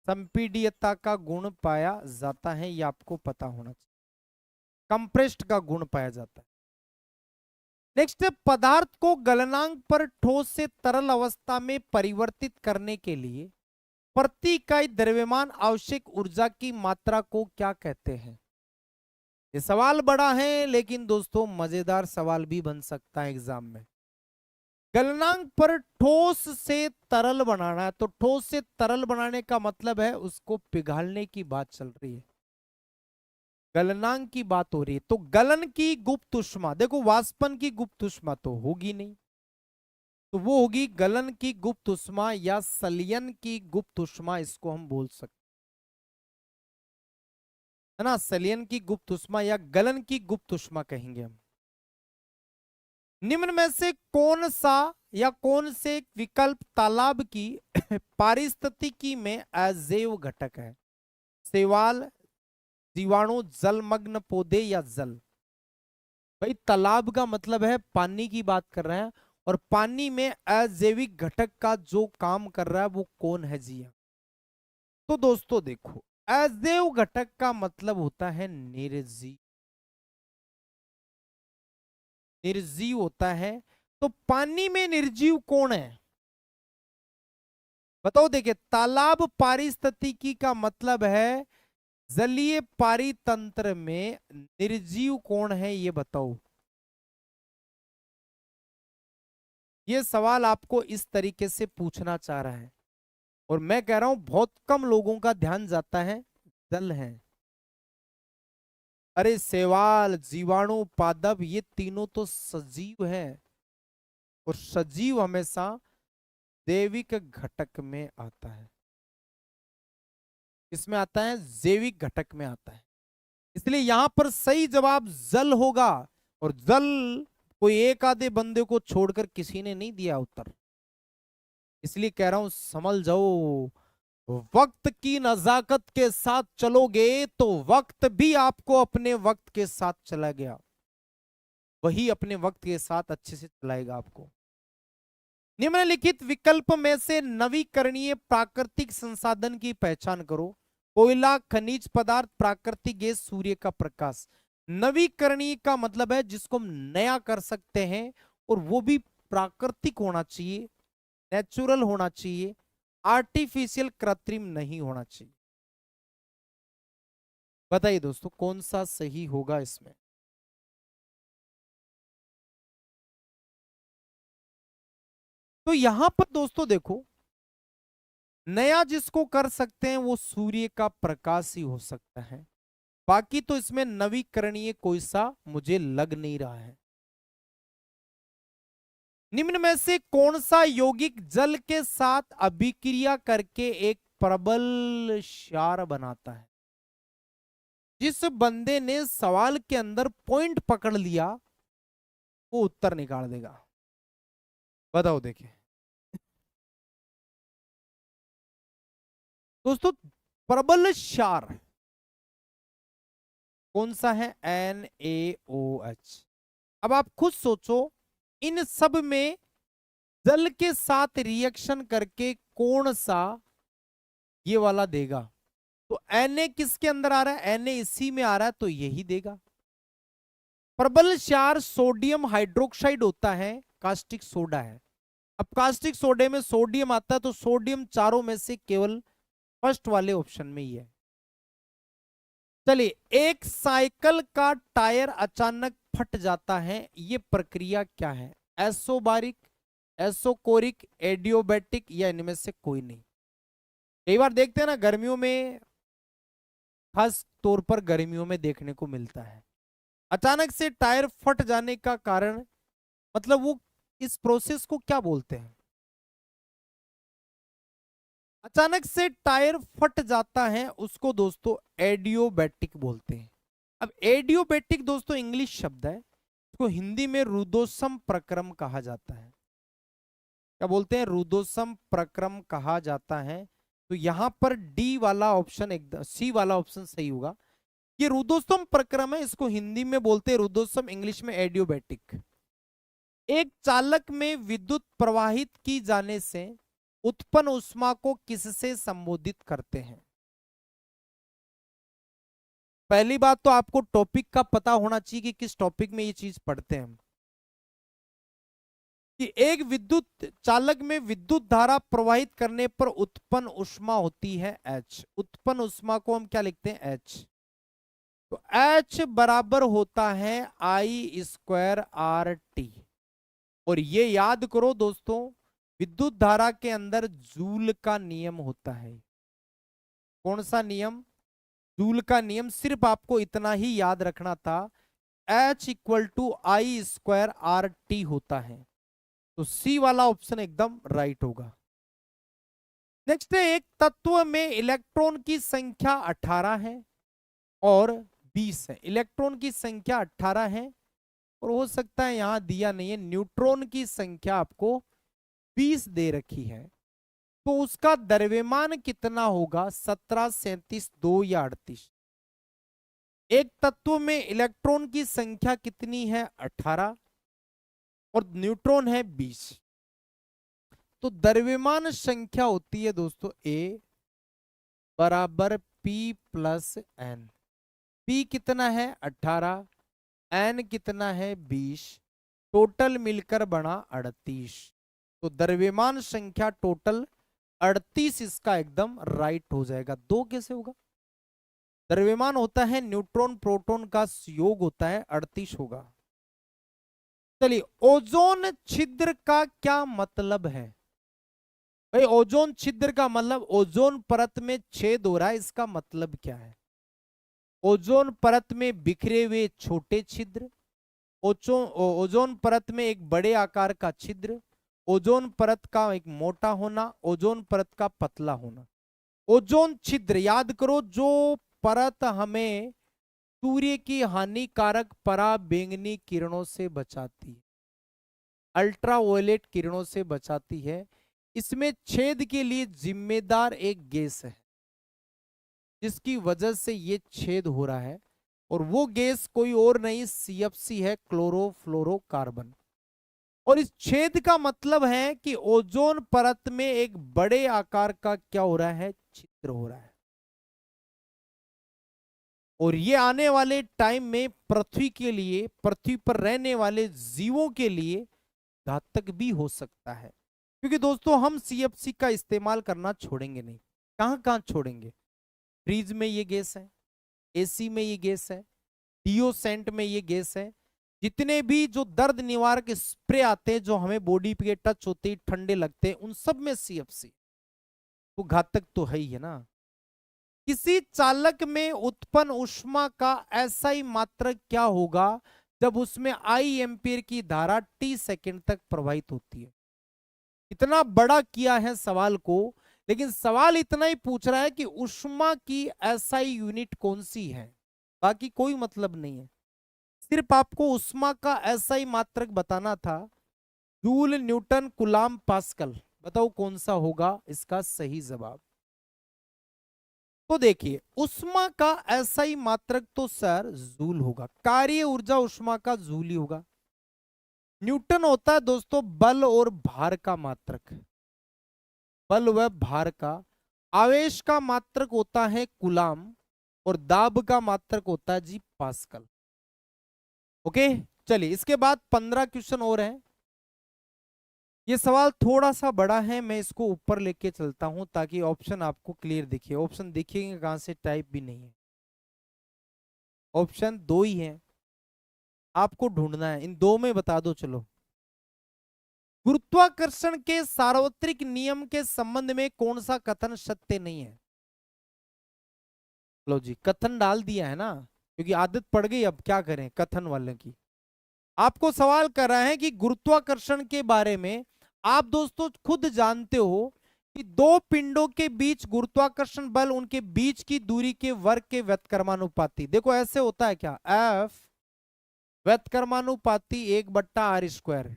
संपीड्यता का गुण पाया जाता है, ये आपको पता होना चाहिए। कंप्रेस्ड का गुण पाया जाता है। नेक्स्ट है, पदार्थ को गलनांक पर ठोस से तरल अवस्था में परिवर्तित करने के लिए प्रति इकाई द्रव्यमान आवश्यक ऊर्जा की मात्रा को क्या कहते हैं? ये सवाल बड़ा है, लेकिन दोस्तों मजेदार सवाल भी बन सकता है एग्जाम में। गलनांक पर ठोस से तरल बनाना है, तो ठोस से तरल बनाने का मतलब है उसको पिघालने की बात चल रही है, गलनांक की बात हो रही है। तो गलन की गुप्त ऊष्मा, देखो वाष्पन की गुप्त ऊष्मा तो होगी नहीं, तो वो होगी गलन की गुप्त ऊष्मा या संलयन की गुप्त ऊष्मा, इसको हम बोल सकते है ना। संलयन की गुप्त ऊष्मा या गलन की गुप्त ऊष्मा कहेंगे हम। निम्न में से कौन सा या कौन से विकल्प तालाब की पारिस्थितिकी में अजैव घटक है? शैवाल, जीवाणु, जलमग्न पौधे या जल? भाई तालाब का मतलब है पानी की बात कर रहे हैं, और पानी में अजैविक घटक का जो काम कर रहा है वो कौन है जी? तो दोस्तों देखो, अजैव घटक का मतलब होता है निर्जीव, निर्जीव होता है। तो पानी में निर्जीव कौन है? बताओ। देखिए, तालाब पारिस्थितिकी का मतलब है जलीय पारितंत्र में निर्जीव कौन है, ये बताओ। ये सवाल आपको इस तरीके से पूछना चाह रहा है, और मैं कह रहा हूं बहुत कम लोगों का ध्यान जाता है, जल है। अरे शैवाल, जीवाणु, पादप, ये तीनों तो सजीव हैं, और सजीव हमेशा जैविक घटक में आता है। इसमें आता है जैविक घटक में आता है, इसलिए यहां पर सही जवाब जल होगा। और जल कोई एक आधे बंदे को छोड़कर किसी ने नहीं दिया उत्तर, इसलिए कह रहा हूं समझ जाओ। वक्त की नजाकत के साथ चलोगे तो वक्त भी आपको अपने वक्त के साथ चला गया, वही अपने वक्त के साथ अच्छे से चलाएगा आपको। निम्नलिखित विकल्प में से नवीकरणीय प्राकृतिक संसाधन की पहचान करो। कोयला, खनिज पदार्थ, प्राकृतिक गैस, सूर्य का प्रकाश। नवीकरणीय का मतलब है जिसको हम नया कर सकते हैं, और वो भी प्राकृतिक होना चाहिए, नेचुरल होना चाहिए, आर्टिफिशियल कृत्रिम नहीं होना चाहिए। बताइए दोस्तों कौन सा सही होगा इसमें? तो यहां पर दोस्तों देखो, नया जिसको कर सकते हैं वो सूर्य का प्रकाश ही हो सकता है, बाकी तो इसमें नवीकरणीय कोई सा मुझे लग नहीं रहा है। निम्न में से कौन सा यौगिक जल के साथ अभिक्रिया करके एक प्रबल क्षार बनाता है? जिस बंदे ने सवाल के अंदर पॉइंट पकड़ लिया वो उत्तर निकाल देगा। बताओ देखिए दोस्तों, प्रबल क्षार कौन सा है? NaOH। अब आप खुद सोचो, इन सब में जल के साथ रिएक्शन करके कौन सा ये वाला देगा? तो Na किसके अंदर आ रहा है? Na इसी में आ रहा है, तो यही देगा। प्रबल क्षार सोडियम हाइड्रोक्साइड होता है, कास्टिक सोडा है। अब कास्टिक सोडे में सोडियम आता है, तो सोडियम चारों में से केवल फर्स्ट वाले ऑप्शन में ही है। चलिए, एक साइकिल का टायर अचानक फट जाता है, ये प्रक्रिया क्या है? एसोबारिक, एसोकोरिक, एडियोबैटिक, या इनमें से कोई नहीं। कई बार देखते हैं ना गर्मियों में, खास तौर पर गर्मियों में देखने को मिलता है, अचानक से टायर फट जाने का कारण, मतलब वो इस प्रोसेस को क्या बोलते हैं? अचानक से टायर फट जाता है उसको दोस्तों एडियोबैटिक बोलते हैं। अब एडियोबैटिक दोस्तों इंग्लिश शब्द है, इसको हिंदी में रुदोषम प्रक्रम कहा जाता है। क्या बोलते हैं? रुदोषम प्रक्रम कहा जाता है। तो यहां पर डी वाला ऑप्शन, एकदम सी वाला ऑप्शन सही होगा। ये रुदोषम प्रक्रम है, इसको हिंदी में बोलते हैं रुदोषम, इंग्लिश में एडियोबैटिक। एक चालक में विद्युत प्रवाहित की जाने से उत्पन्न ऊष्मा को किससे संबोधित करते हैं? पहली बात तो आपको टॉपिक का पता होना चाहिए कि किस टॉपिक में ये चीज पढ़ते हैं हम। कि एक विद्युत चालक में विद्युत धारा प्रवाहित करने पर उत्पन्न ऊष्मा होती है H। उत्पन्न ऊष्मा को हम क्या लिखते हैं? H। तो H बराबर होता है I²RT। और ये याद करो दोस्तों, विद्युत धारा के अंदर जूल का नियम होता है। कौन सा नियम? जूल का नियम। सिर्फ आपको इतना ही याद रखना था, H = I²RT होता है। तो सी वाला ऑप्शन एकदम राइट होगा। नेक्स्ट है, एक तत्व में इलेक्ट्रॉन की संख्या 18 है और 20 है। इलेक्ट्रॉन की संख्या 18 है, और हो सकता है यहां दिया नहीं है, न्यूट्रॉन की संख्या आपको 20 दे रखी है। तो उसका द्रव्यमान कितना होगा? 17, 37, 2 या 38? एक तत्व में इलेक्ट्रॉन की संख्या कितनी है? 18, और न्यूट्रॉन है 20। तो द्रव्यमान संख्या होती है दोस्तों A बराबर P प्लस N। P कितना है? 18, N कितना है? 20, टोटल मिलकर बना 38। तो द्रव्यमान संख्या टोटल 38 इसका एकदम राइट हो जाएगा। दो कैसे होगा? द्रव्यमान होता है न्यूट्रॉन प्रोटॉन का योग होता है, 38 होगा। चलिए, ओजोन छिद्र का क्या मतलब है? भाई ओजोन छिद्र का मतलब ओजोन परत में छेद हो रहा है, इसका मतलब क्या है? ओजोन परत में बिखरे हुए छोटे छिद्र, ओजोन परत में एक बड़े आकार का छिद्र, ओजोन परत का एक मोटा होना, ओजोन परत का पतला होना। ओजोन छिद्र याद करो, जो परत हमें सूर्य की हानिकारक पराबैंगनी किरणों से बचाती है, अल्ट्रावायलेट किरणों से बचाती है, इसमें छेद के लिए जिम्मेदार एक गैस है जिसकी वजह से ये छेद हो रहा है, और वो गैस कोई और नहीं CFC है, क्लोरोफ्लोरोकार्बन। और इस छेद का मतलब है कि ओजोन परत में एक बड़े आकार का क्या हो रहा है? छिद्र हो रहा है। और ये आने वाले टाइम में पृथ्वी के लिए, पृथ्वी पर रहने वाले जीवों के लिए घातक भी हो सकता है। क्योंकि दोस्तों हम CFC का इस्तेमाल करना छोड़ेंगे नहीं। कहां कहां छोड़ेंगे? फ्रिज में ये गैस है, AC में ये गैस है, डिओसेंट में ये गैस है, जितने भी जो दर्द निवारक स्प्रे आते हैं जो हमें बॉडी पे टच होते ही ठंडे लगते हैं, उन सब में CFC तो घातक तो है ही है ना। किसी चालक में उत्पन्न ऊष्मा का SI मात्रक क्या होगा जब उसमें I एम्पीयर की धारा T सेकंड तक प्रवाहित होती है? इतना बड़ा किया है सवाल को, लेकिन सवाल इतना ही पूछ रहा है कि ऊष्मा की SI यूनिट कौन सी है, बाकी कोई मतलब नहीं है। सिर्फ आपको ऊष्मा का SI मात्रक बताना था, जूल, न्यूटन, कूलाम, पास्कल। बताओ कौन सा होगा इसका सही जवाब? तो देखिए, ऊष्मा का SI मात्रक तो सर जूल होगा, कार्य ऊर्जा ऊष्मा का जूल ही होगा। न्यूटन होता है दोस्तों बल और भार का मात्रक, बल व भार का। आवेश का मात्रक होता है कूलाम, और दाब का मात्रक होता है जी पास्कल। ओके, चलिए इसके बाद 15 क्वेश्चन और हैं। ये सवाल थोड़ा सा बड़ा है, मैं इसको ऊपर लेके चलता हूं ताकि ऑप्शन आपको क्लियर दिखे। ऑप्शन दिखेंगे कहां से, टाइप भी नहीं है, ऑप्शन दो ही है, आपको ढूंढना है, इन दो में बता दो। चलो, गुरुत्वाकर्षण के सार्वत्रिक नियम के संबंध में कौन सा कथन सत्य नहीं है? लो जी, कथन डाल दिया है ना, क्योंकि आदत पड़ गई, अब क्या करें कथन वाले की। आपको सवाल कर रहा है कि गुरुत्वाकर्षण के बारे में आप दोस्तों खुद जानते हो कि दो पिंडों के बीच गुरुत्वाकर्षण बल उनके बीच की दूरी के वर्ग के व्यतकर्मानुपाती। देखो ऐसे होता है क्या, एफ व्यतकर्मानुपाती 1/r²।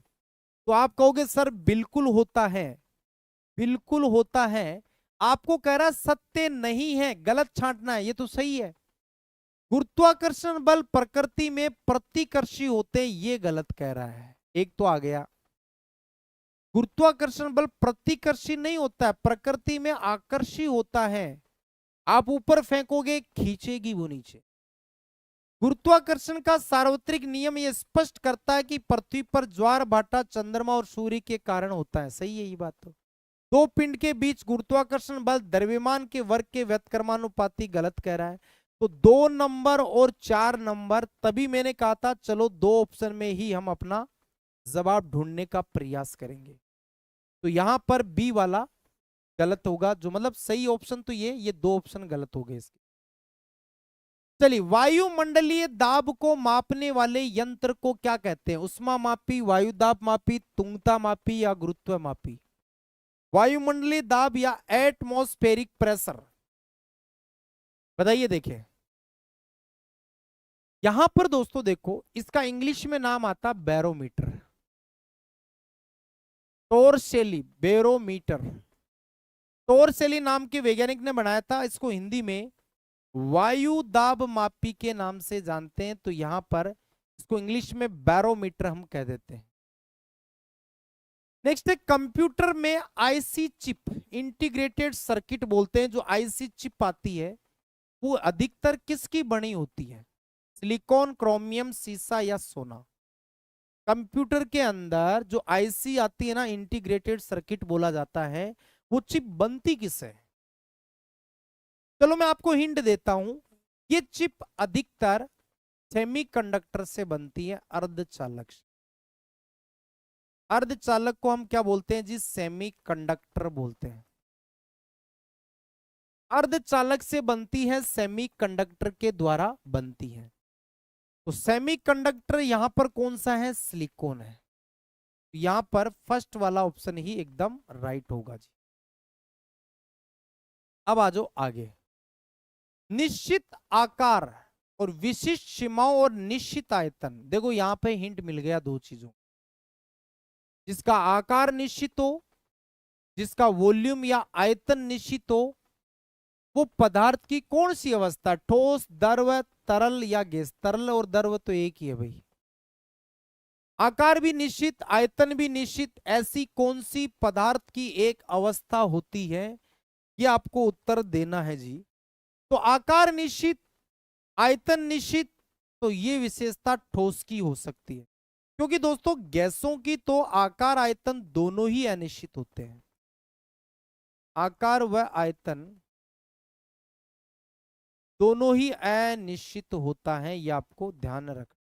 तो आप कहोगे सर बिल्कुल होता है, बिल्कुल होता है। आपको कह रहा सत्य नहीं है, गलत छांटना है, ये तो सही है। गुरुत्वाकर्षण बल प्रकृति में प्रतिकर्षी होते हैं, ये गलत कह रहा है। एक तो आ गया, गुरुत्वाकर्षण बल प्रतिकर्षी नहीं होता है, प्रकृति में आकर्षी होता है। आप ऊपर फेंकोगे खींचेगी वो नीचे। गुरुत्वाकर्षण का सार्वत्रिक नियम यह स्पष्ट करता है कि पृथ्वी पर ज्वार भाटा चंद्रमा और सूर्य के कारण होता है। सही है ये बात। तो दो पिंड के बीच गुरुत्वाकर्षण बल द्रव्यमान के वर्ग के व्यतकर्मानुपाती, गलत कह रहा है। तो 2 नंबर और 4 नंबर, तभी मैंने कहा था चलो दो ऑप्शन में ही हम अपना जवाब ढूंढने का प्रयास करेंगे। तो यहां पर बी वाला गलत होगा, जो मतलब सही ऑप्शन तो ये दो ऑप्शन गलत हो गए इसके। चलिए, वायुमंडलीय दाब को मापने वाले यंत्र को क्या कहते हैं? उष्मा मापी, वायु दाब मापी, तुंगता मापी या गुरुत्व मापी? वायुमंडलीय दाब या एटमॉस्फेरिक प्रेशर, बताइए। देखिए यहां पर दोस्तों देखो, इसका इंग्लिश में नाम आता बैरोमीटर, टोरसेली बैरोमीटर। टोरसेली नाम के वैज्ञानिक ने बनाया था, इसको हिंदी में वायु दाब मापी के नाम से जानते हैं। तो यहां पर इसको इंग्लिश में बैरोमीटर हम कह देते हैं। नेक्स्ट है, कंप्यूटर में आईसी चिप, इंटीग्रेटेड सर्किट बोलते हैं। जो आईसी चिप आती है वो अधिकतर किसकी बनी होती है? सिलिकॉन, क्रोमियम, सीसा या सोना? कंप्यूटर के अंदर जो आईसी आती है ना, इंटीग्रेटेड सर्किट बोला जाता है, वो चिप बनती किस है? चलो मैं आपको हिंट देता हूं, ये चिप अधिकतर सेमीकंडक्टर से बनती है, अर्धचालक से। अर्धचालक को हम क्या बोलते हैं जी? सेमीकंडक्टर बोलते हैं। अर्धचालक से बनती है, सेमीकंडक्टर के द्वारा बनती है। तो सेमीकंडक्टर यहां पर कौन सा है? सिलिकॉन है। यहां पर फर्स्ट वाला ऑप्शन ही एकदम राइट होगा जी। अब आ जाओ आगे। निश्चित आकार और विशिष्ट सीमाओं और निश्चित आयतन। देखो यहां पे हिंट मिल गया दो चीजों, जिसका आकार निश्चित हो, जिसका वॉल्यूम या आयतन निश्चित हो, वो पदार्थ की कौन सी अवस्था? ठोस, द्रव, तरल या गैस? तरल और द्रव तो एक ही है भाई। आकार भी निश्चित, आयतन भी निश्चित, ऐसी कौन सी पदार्थ की एक अवस्था होती है? ये आपको उत्तर देना है जी। तो आकार निश्चित, आयतन निश्चित, तो ये विशेषता ठोस की हो सकती है, क्योंकि दोस्तों गैसों की तो आकार आयतन दोनों ही अनिश्चित होते हैं। आकार व आयतन दोनों ही अनिश्चित होता है, ये आपको ध्यान रखना।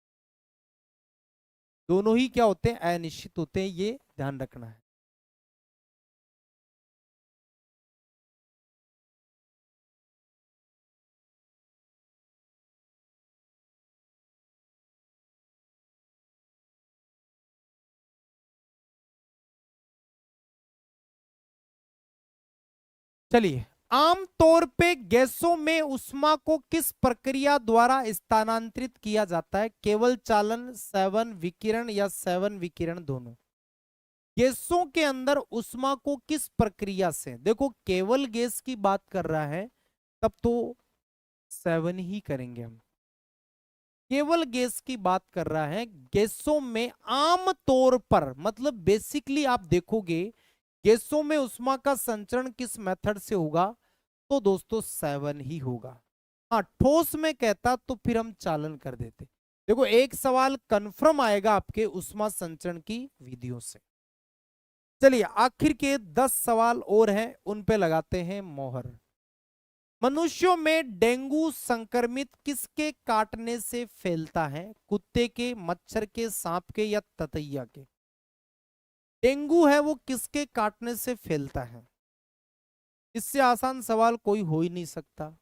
दोनों ही क्या होते हैं? अनिश्चित होते हैं, ये ध्यान रखना है। चलिए, आमतौर पे गैसों में ऊष्मा को किस प्रक्रिया द्वारा स्थानांतरित किया जाता है? केवल चालन, सेवन विकिरण या सेवन विकिरण दोनों? गैसों के अंदर ऊष्मा को किस प्रक्रिया से? देखो केवल गैस की बात कर रहा है तब तो सेवन ही करेंगे हम। केवल गैस की बात कर रहा है, गैसों में आम तौर पर, मतलब बेसिकली आप देखोगे गैसों में ऊष्मा का संचरण किस मेथड से होगा? तो दोस्तों सेवन ही होगा। हाँ, ठोस में कहता तो फिर हम चालन कर देते। देखो एक सवाल कंफर्म आएगा आपके उष्मा संचरण की विधियों से। चलिए आखिर के 10 सवाल और हैं, उन पे लगाते हैं मोहर। मनुष्यों में डेंगू संक्रमित किसके काटने से फैलता है? कुत्ते के, मच्छर के, सांप के या ततैया के? डेंगू है वो किसके काटने से फैलता है? इससे आसान सवाल कोई हो ही नहीं सकता।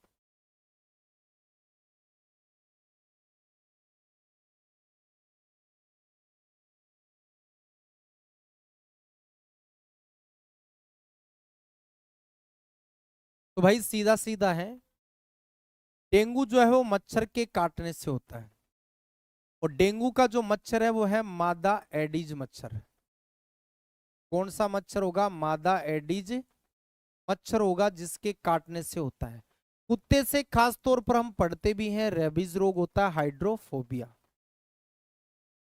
तो भाई सीधा सीधा है, डेंगू जो है वो मच्छर के काटने से होता है। और डेंगू का जो मच्छर है वो है मादा एडिज मच्छर। कौन सा मच्छर होगा? मादा एडिज मच्छर होगा जिसके काटने से होता है। कुत्ते से खास तौर पर हम पढ़ते भी हैं, रेबीज रोग होता है, हाइड्रोफोबिया।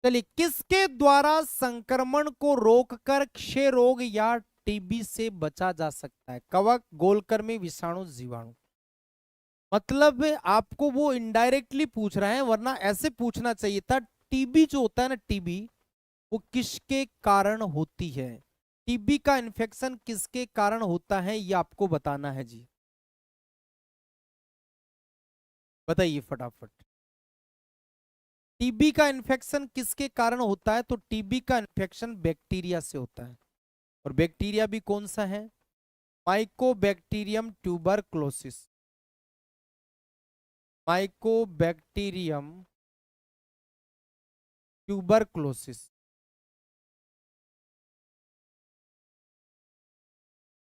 चलिए किसके द्वारा संक्रमण को रोककर क्षय रोग या टीबी से बचा जा सकता है? कवक, गोलकृमि, विषाणु, जीवाणु? मतलब आपको वो इनडायरेक्टली पूछ रहा है, वरना ऐसे पूछना चाहिए था टीबी जो होता है ना, टीबी वो किसके कारण होती है? टीबी का इन्फेक्शन किसके कारण होता है ये आपको बताना है जी। बताइए फटाफट। टीबी का इन्फेक्शन किसके कारण होता है? तो टीबी का इन्फेक्शन बैक्टीरिया से होता है। और बैक्टीरिया भी कौन सा है? Mycobacterium tuberculosis. Mycobacterium tuberculosis.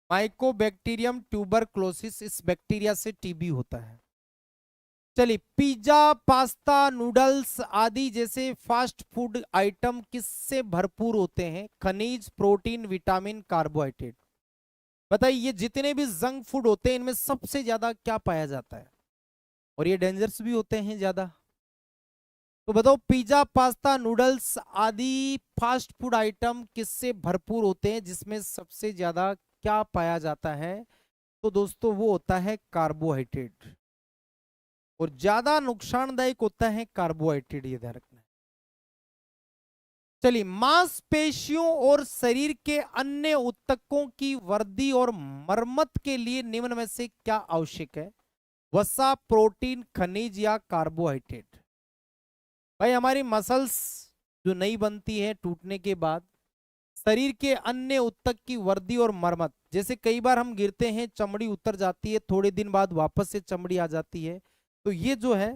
Mycobacterium tuberculosis, इस बैक्टीरिया से टीबी होता है। चलिए पिज्जा, पास्ता, नूडल्स आदि जैसे फास्ट फूड आइटम किससे भरपूर होते हैं? खनिज, प्रोटीन, विटामिन, कार्बोहाइड्रेट? बताइए ये जितने भी जंक फूड होते हैं इनमें सबसे ज्यादा क्या पाया जाता है? और ये डेंजरस भी होते हैं ज्यादा। तो बताओ पिज्जा, पास्ता, नूडल्स आदि फास्ट फूड आइटम किससे भरपूर होते हैं, जिसमें सबसे ज्यादा क्या पाया जाता है? तो दोस्तों वो होता है कार्बोहाइड्रेट। और ज्यादा नुकसानदायक होता है कार्बोहाइड्रेट, ये ध्यान रखना है। चलिए मांसपेशियों और शरीर के अन्य ऊतकों की वृद्धि और मरम्मत के लिए निम्न में से क्या आवश्यक है? वसा, प्रोटीन, खनिज या कार्बोहाइड्रेट? भाई हमारी मसल्स जो नई बनती है टूटने के बाद, शरीर के अन्य ऊतक की वृद्धि और मरम्मत, जैसे कई बार हम गिरते हैं चमड़ी उतर जाती है, थोड़े दिन बाद वापस से चमड़ी आ जाती है, तो ये जो है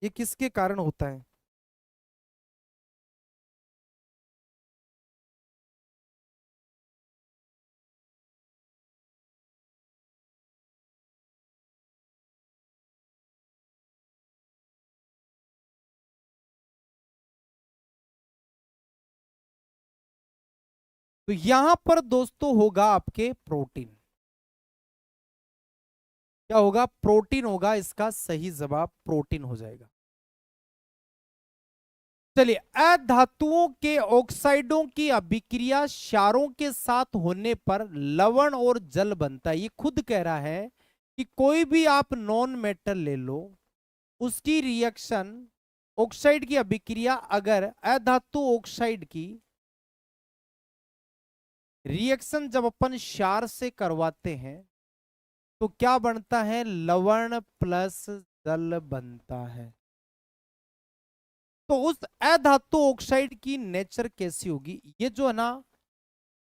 ये किसके कारण होता है? तो यहां पर दोस्तों होगा आपके प्रोटीन। क्या होगा? प्रोटीन होगा, इसका सही जवाब प्रोटीन हो जाएगा। चलिए अधातुओं के ऑक्साइडों की अभिक्रिया क्षारों के साथ होने पर लवण और जल बनता है। ये खुद कह रहा है कि कोई भी आप नॉन मेटल ले लो, उसकी रिएक्शन, ऑक्साइड की अभिक्रिया, अगर अधातु ऑक्साइड की रिएक्शन जब अपन क्षार से करवाते हैं तो क्या बनता है? लवण प्लस जल बनता है। तो उस अधातु ऑक्साइड की नेचर कैसी होगी? ये जो है ना,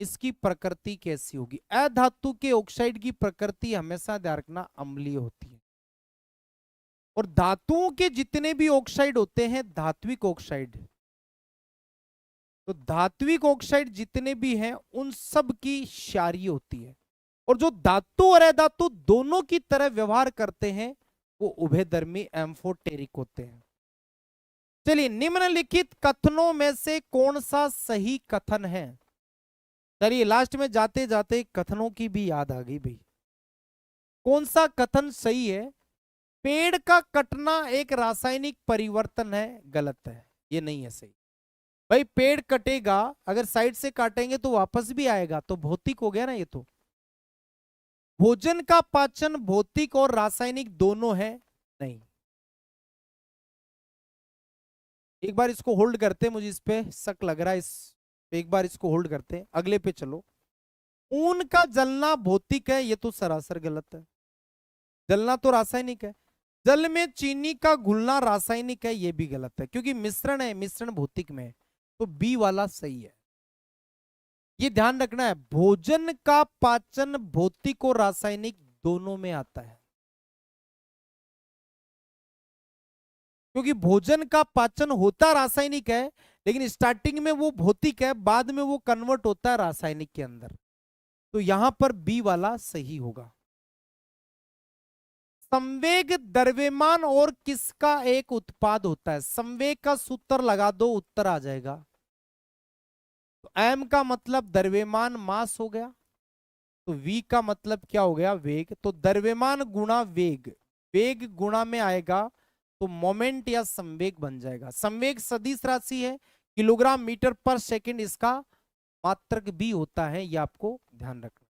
इसकी प्रकृति कैसी होगी? अधातु के ऑक्साइड की प्रकृति हमेशा ध्यान रखना अम्लीय होती है। और धातुओं के जितने भी ऑक्साइड होते हैं धात्विक ऑक्साइड, तो धात्विक ऑक्साइड जितने भी हैं उन सब की क्षारीय होती है। और जो धातु और अधातु दोनों की तरह व्यवहार करते हैं वो उभयधर्मी एम्फोटेरिक होते हैं। चलिए निम्नलिखित कथनों में से कौन सा सही कथन है? चलिए लास्ट में जाते जाते कथनों की भी याद आ गई भाई। कौन सा कथन सही है? पेड़ का कटना एक रासायनिक परिवर्तन है, गलत है, ये नहीं है सही। भाई पेड़ कटेगा, अगर साइड से काटेंगे तो वापस भी आएगा, तो भौतिक हो गया ना ये तो। भोजन का पाचन भौतिक और रासायनिक दोनों है? नहीं। एक बार इसको होल्ड करते, मुझे इस पे शक लग रहा है, इस एक बार इसको होल्ड करते, अगले पे चलो। ऊन का जलना भौतिक है, ये तो सरासर गलत है। जलना तो रासायनिक है। जल में चीनी का घुलना रासायनिक है, ये भी गलत है, क्योंकि मिश्रण है, मिश्रण भौतिक में है। तो बी वाला सही है। ये ध्यान रखना है, भोजन का पाचन भौतिक और रासायनिक दोनों में आता है, क्योंकि भोजन का पाचन होता रासायनिक है, लेकिन स्टार्टिंग में वो भौतिक है, बाद में वो कन्वर्ट होता है रासायनिक के अंदर। तो यहां पर बी वाला सही होगा। संवेग द्रव्यमान और किसका एक उत्पाद होता है? संवेग का सूत्र लगा दो, उत्तर आ जाएगा। तो एम का मतलब द्रव्यमान मास हो गया, तो वी का मतलब क्या हो गया? वेग। तो द्रव्यमान गुणा वेग, वेग गुणा में आएगा तो मोमेंट या संवेग बन जाएगा। संवेग सदिश राशि है, किलोग्राम मीटर पर सेकंड इसका मात्रक भी होता है, ये आपको ध्यान रखना।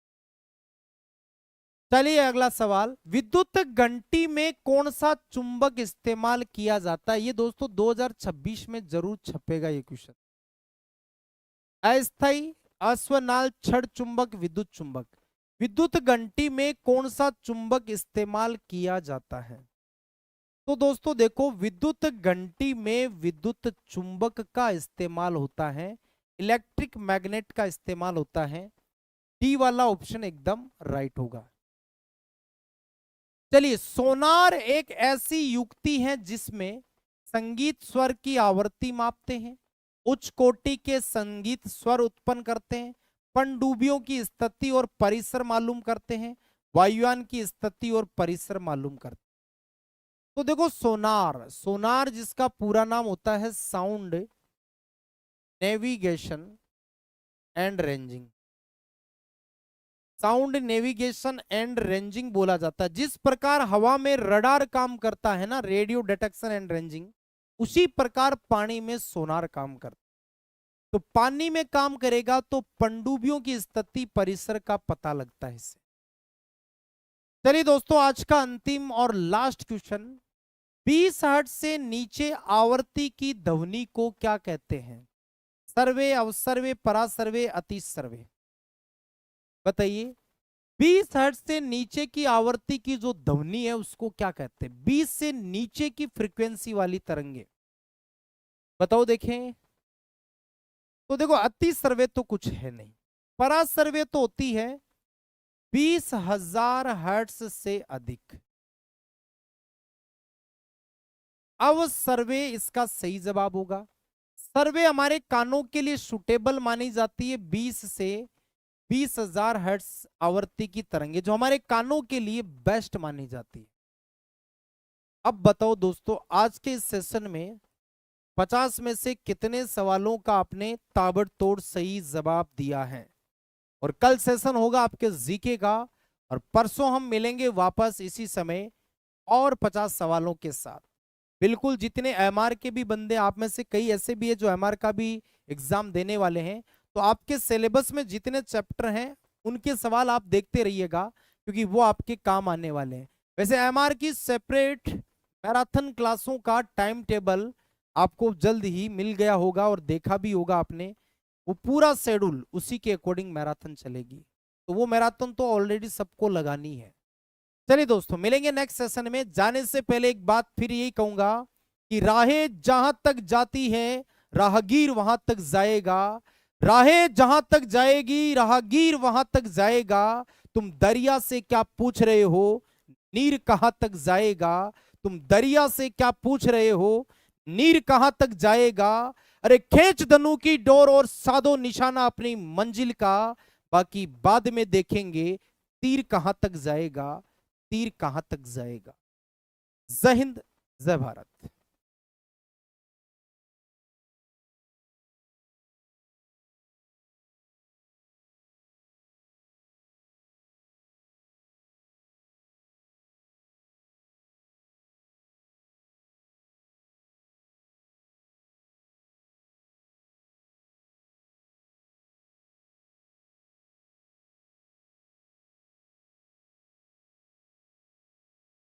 चलिए अगला सवाल, विद्युत घंटी में कौन सा चुंबक इस्तेमाल किया जाता है? ये दोस्तों 2026 में जरूर छपेगा ये क्वेश्चन। अस्थायी, अस्वनाल, छड़ चुंबक, विद्युत चुंबक। विद्युत घंटी में कौन सा चुंबक इस्तेमाल किया जाता है? तो दोस्तों देखो, विद्युत घंटी में विद्युत चुंबक का इस्तेमाल होता है, इलेक्ट्रिक मैग्नेट का इस्तेमाल होता है। डी वाला ऑप्शन एकदम राइट होगा। चलिए, सोनार एक ऐसी युक्ति है जिसमें संगीत स्वर की आवृत्ति मापते हैं, उच्च कोटि के संगीत स्वर उत्पन्न करते हैं, पनडुब्बियों की स्थिति और परिसर मालूम करते हैं, वायुयान की स्थिति और परिसर मालूम करते हैं। तो देखो, सोनार, सोनार जिसका पूरा नाम होता है sound navigation and ranging, sound navigation and ranging बोला जाता है। जिस प्रकार हवा में रडार काम करता है ना, रेडियो डिटेक्शन एंड रेंजिंग, उसी प्रकार पानी में सोनार काम करता है। तो पानी में काम करेगा तो पनडुब्बियों की स्थिति परिसर का पता लगता है इससे। चलिए दोस्तों, आज का अंतिम और लास्ट क्वेश्चन, 20 हर्ट्ज से नीचे आवृत्ति की ध्वनि को क्या कहते हैं? सर्वे, अवसर्वे, परासर्वे, अतिसर्वे। बताइए, 20 हर्ट्ज से नीचे की आवृत्ति की जो ध्वनि है उसको क्या कहते हैं? 20 से नीचे की फ्रीक्वेंसी वाली तरंगे, बताओ देखें। तो देखो, अतिसर्वे तो कुछ है नहीं, परासर्वे तो होती है 20,000 हर्ट्ज से अधिक। अब सर्वे इसका सही जवाब होगा। सर्वे हमारे कानों के लिए सुटेबल मानी जाती है 20 से 20,000 हर्ट्ज आवृत्ति की तरंगे, जो हमारे कानों के लिए बेस्ट मानी जाती है। अब बताओ दोस्तों, आज के इस सेशन में 50 में से कितने सवालों का आपने ताबड़तोड़ सही जवाब दिया है? और कल सेशन होगा आपके जीके का, और परसों हम मिलेंगे वापस इसी समय और 50 सवालों के साथ। बिल्कुल, जितने एमआर के भी बंदे, आप में से कई ऐसे भी है जो एमआर का भी एग्जाम देने वाले हैं, तो आपके सिलेबस में जितने चैप्टर हैं उनके सवाल आप देखते रहिएगा, क्योंकि वो आपके काम आने वाले हैं। वैसे एमआर की सेपरेट मैराथन क्लासों का टाइम टेबल आपको जल्द ही मिल गया होगा और देखा भी होगा आपने, वो पूरा शेड्यूल उसी के अकॉर्डिंग मैराथन चलेगी। तो वो मैराथन तो ऑलरेडी सबको लगानी है। चलिए दोस्तों, मिलेंगे नेक्स्ट सेशन में। जाने से पहले एक बात फिर यही कहूंगा कि राहें जहां तक जाती हैं राहगीर वहां तक जाएगा, राहें जहां तक जाएगी राहगीर वहां तक जाएगा। तुम दरिया से क्या पूछ रहे हो, नीर कहां तक जाएगा? तुम दरिया से क्या पूछ रहे हो, नीर कहां तक जाएगा? अरे खींच धनु की डोर और साधो निशाना अपनी मंजिल का, बाकी बाद में देखेंगे तीर कहां तक जाएगा, तीर कहां तक जाएगा। जय हिंद, जय भारत।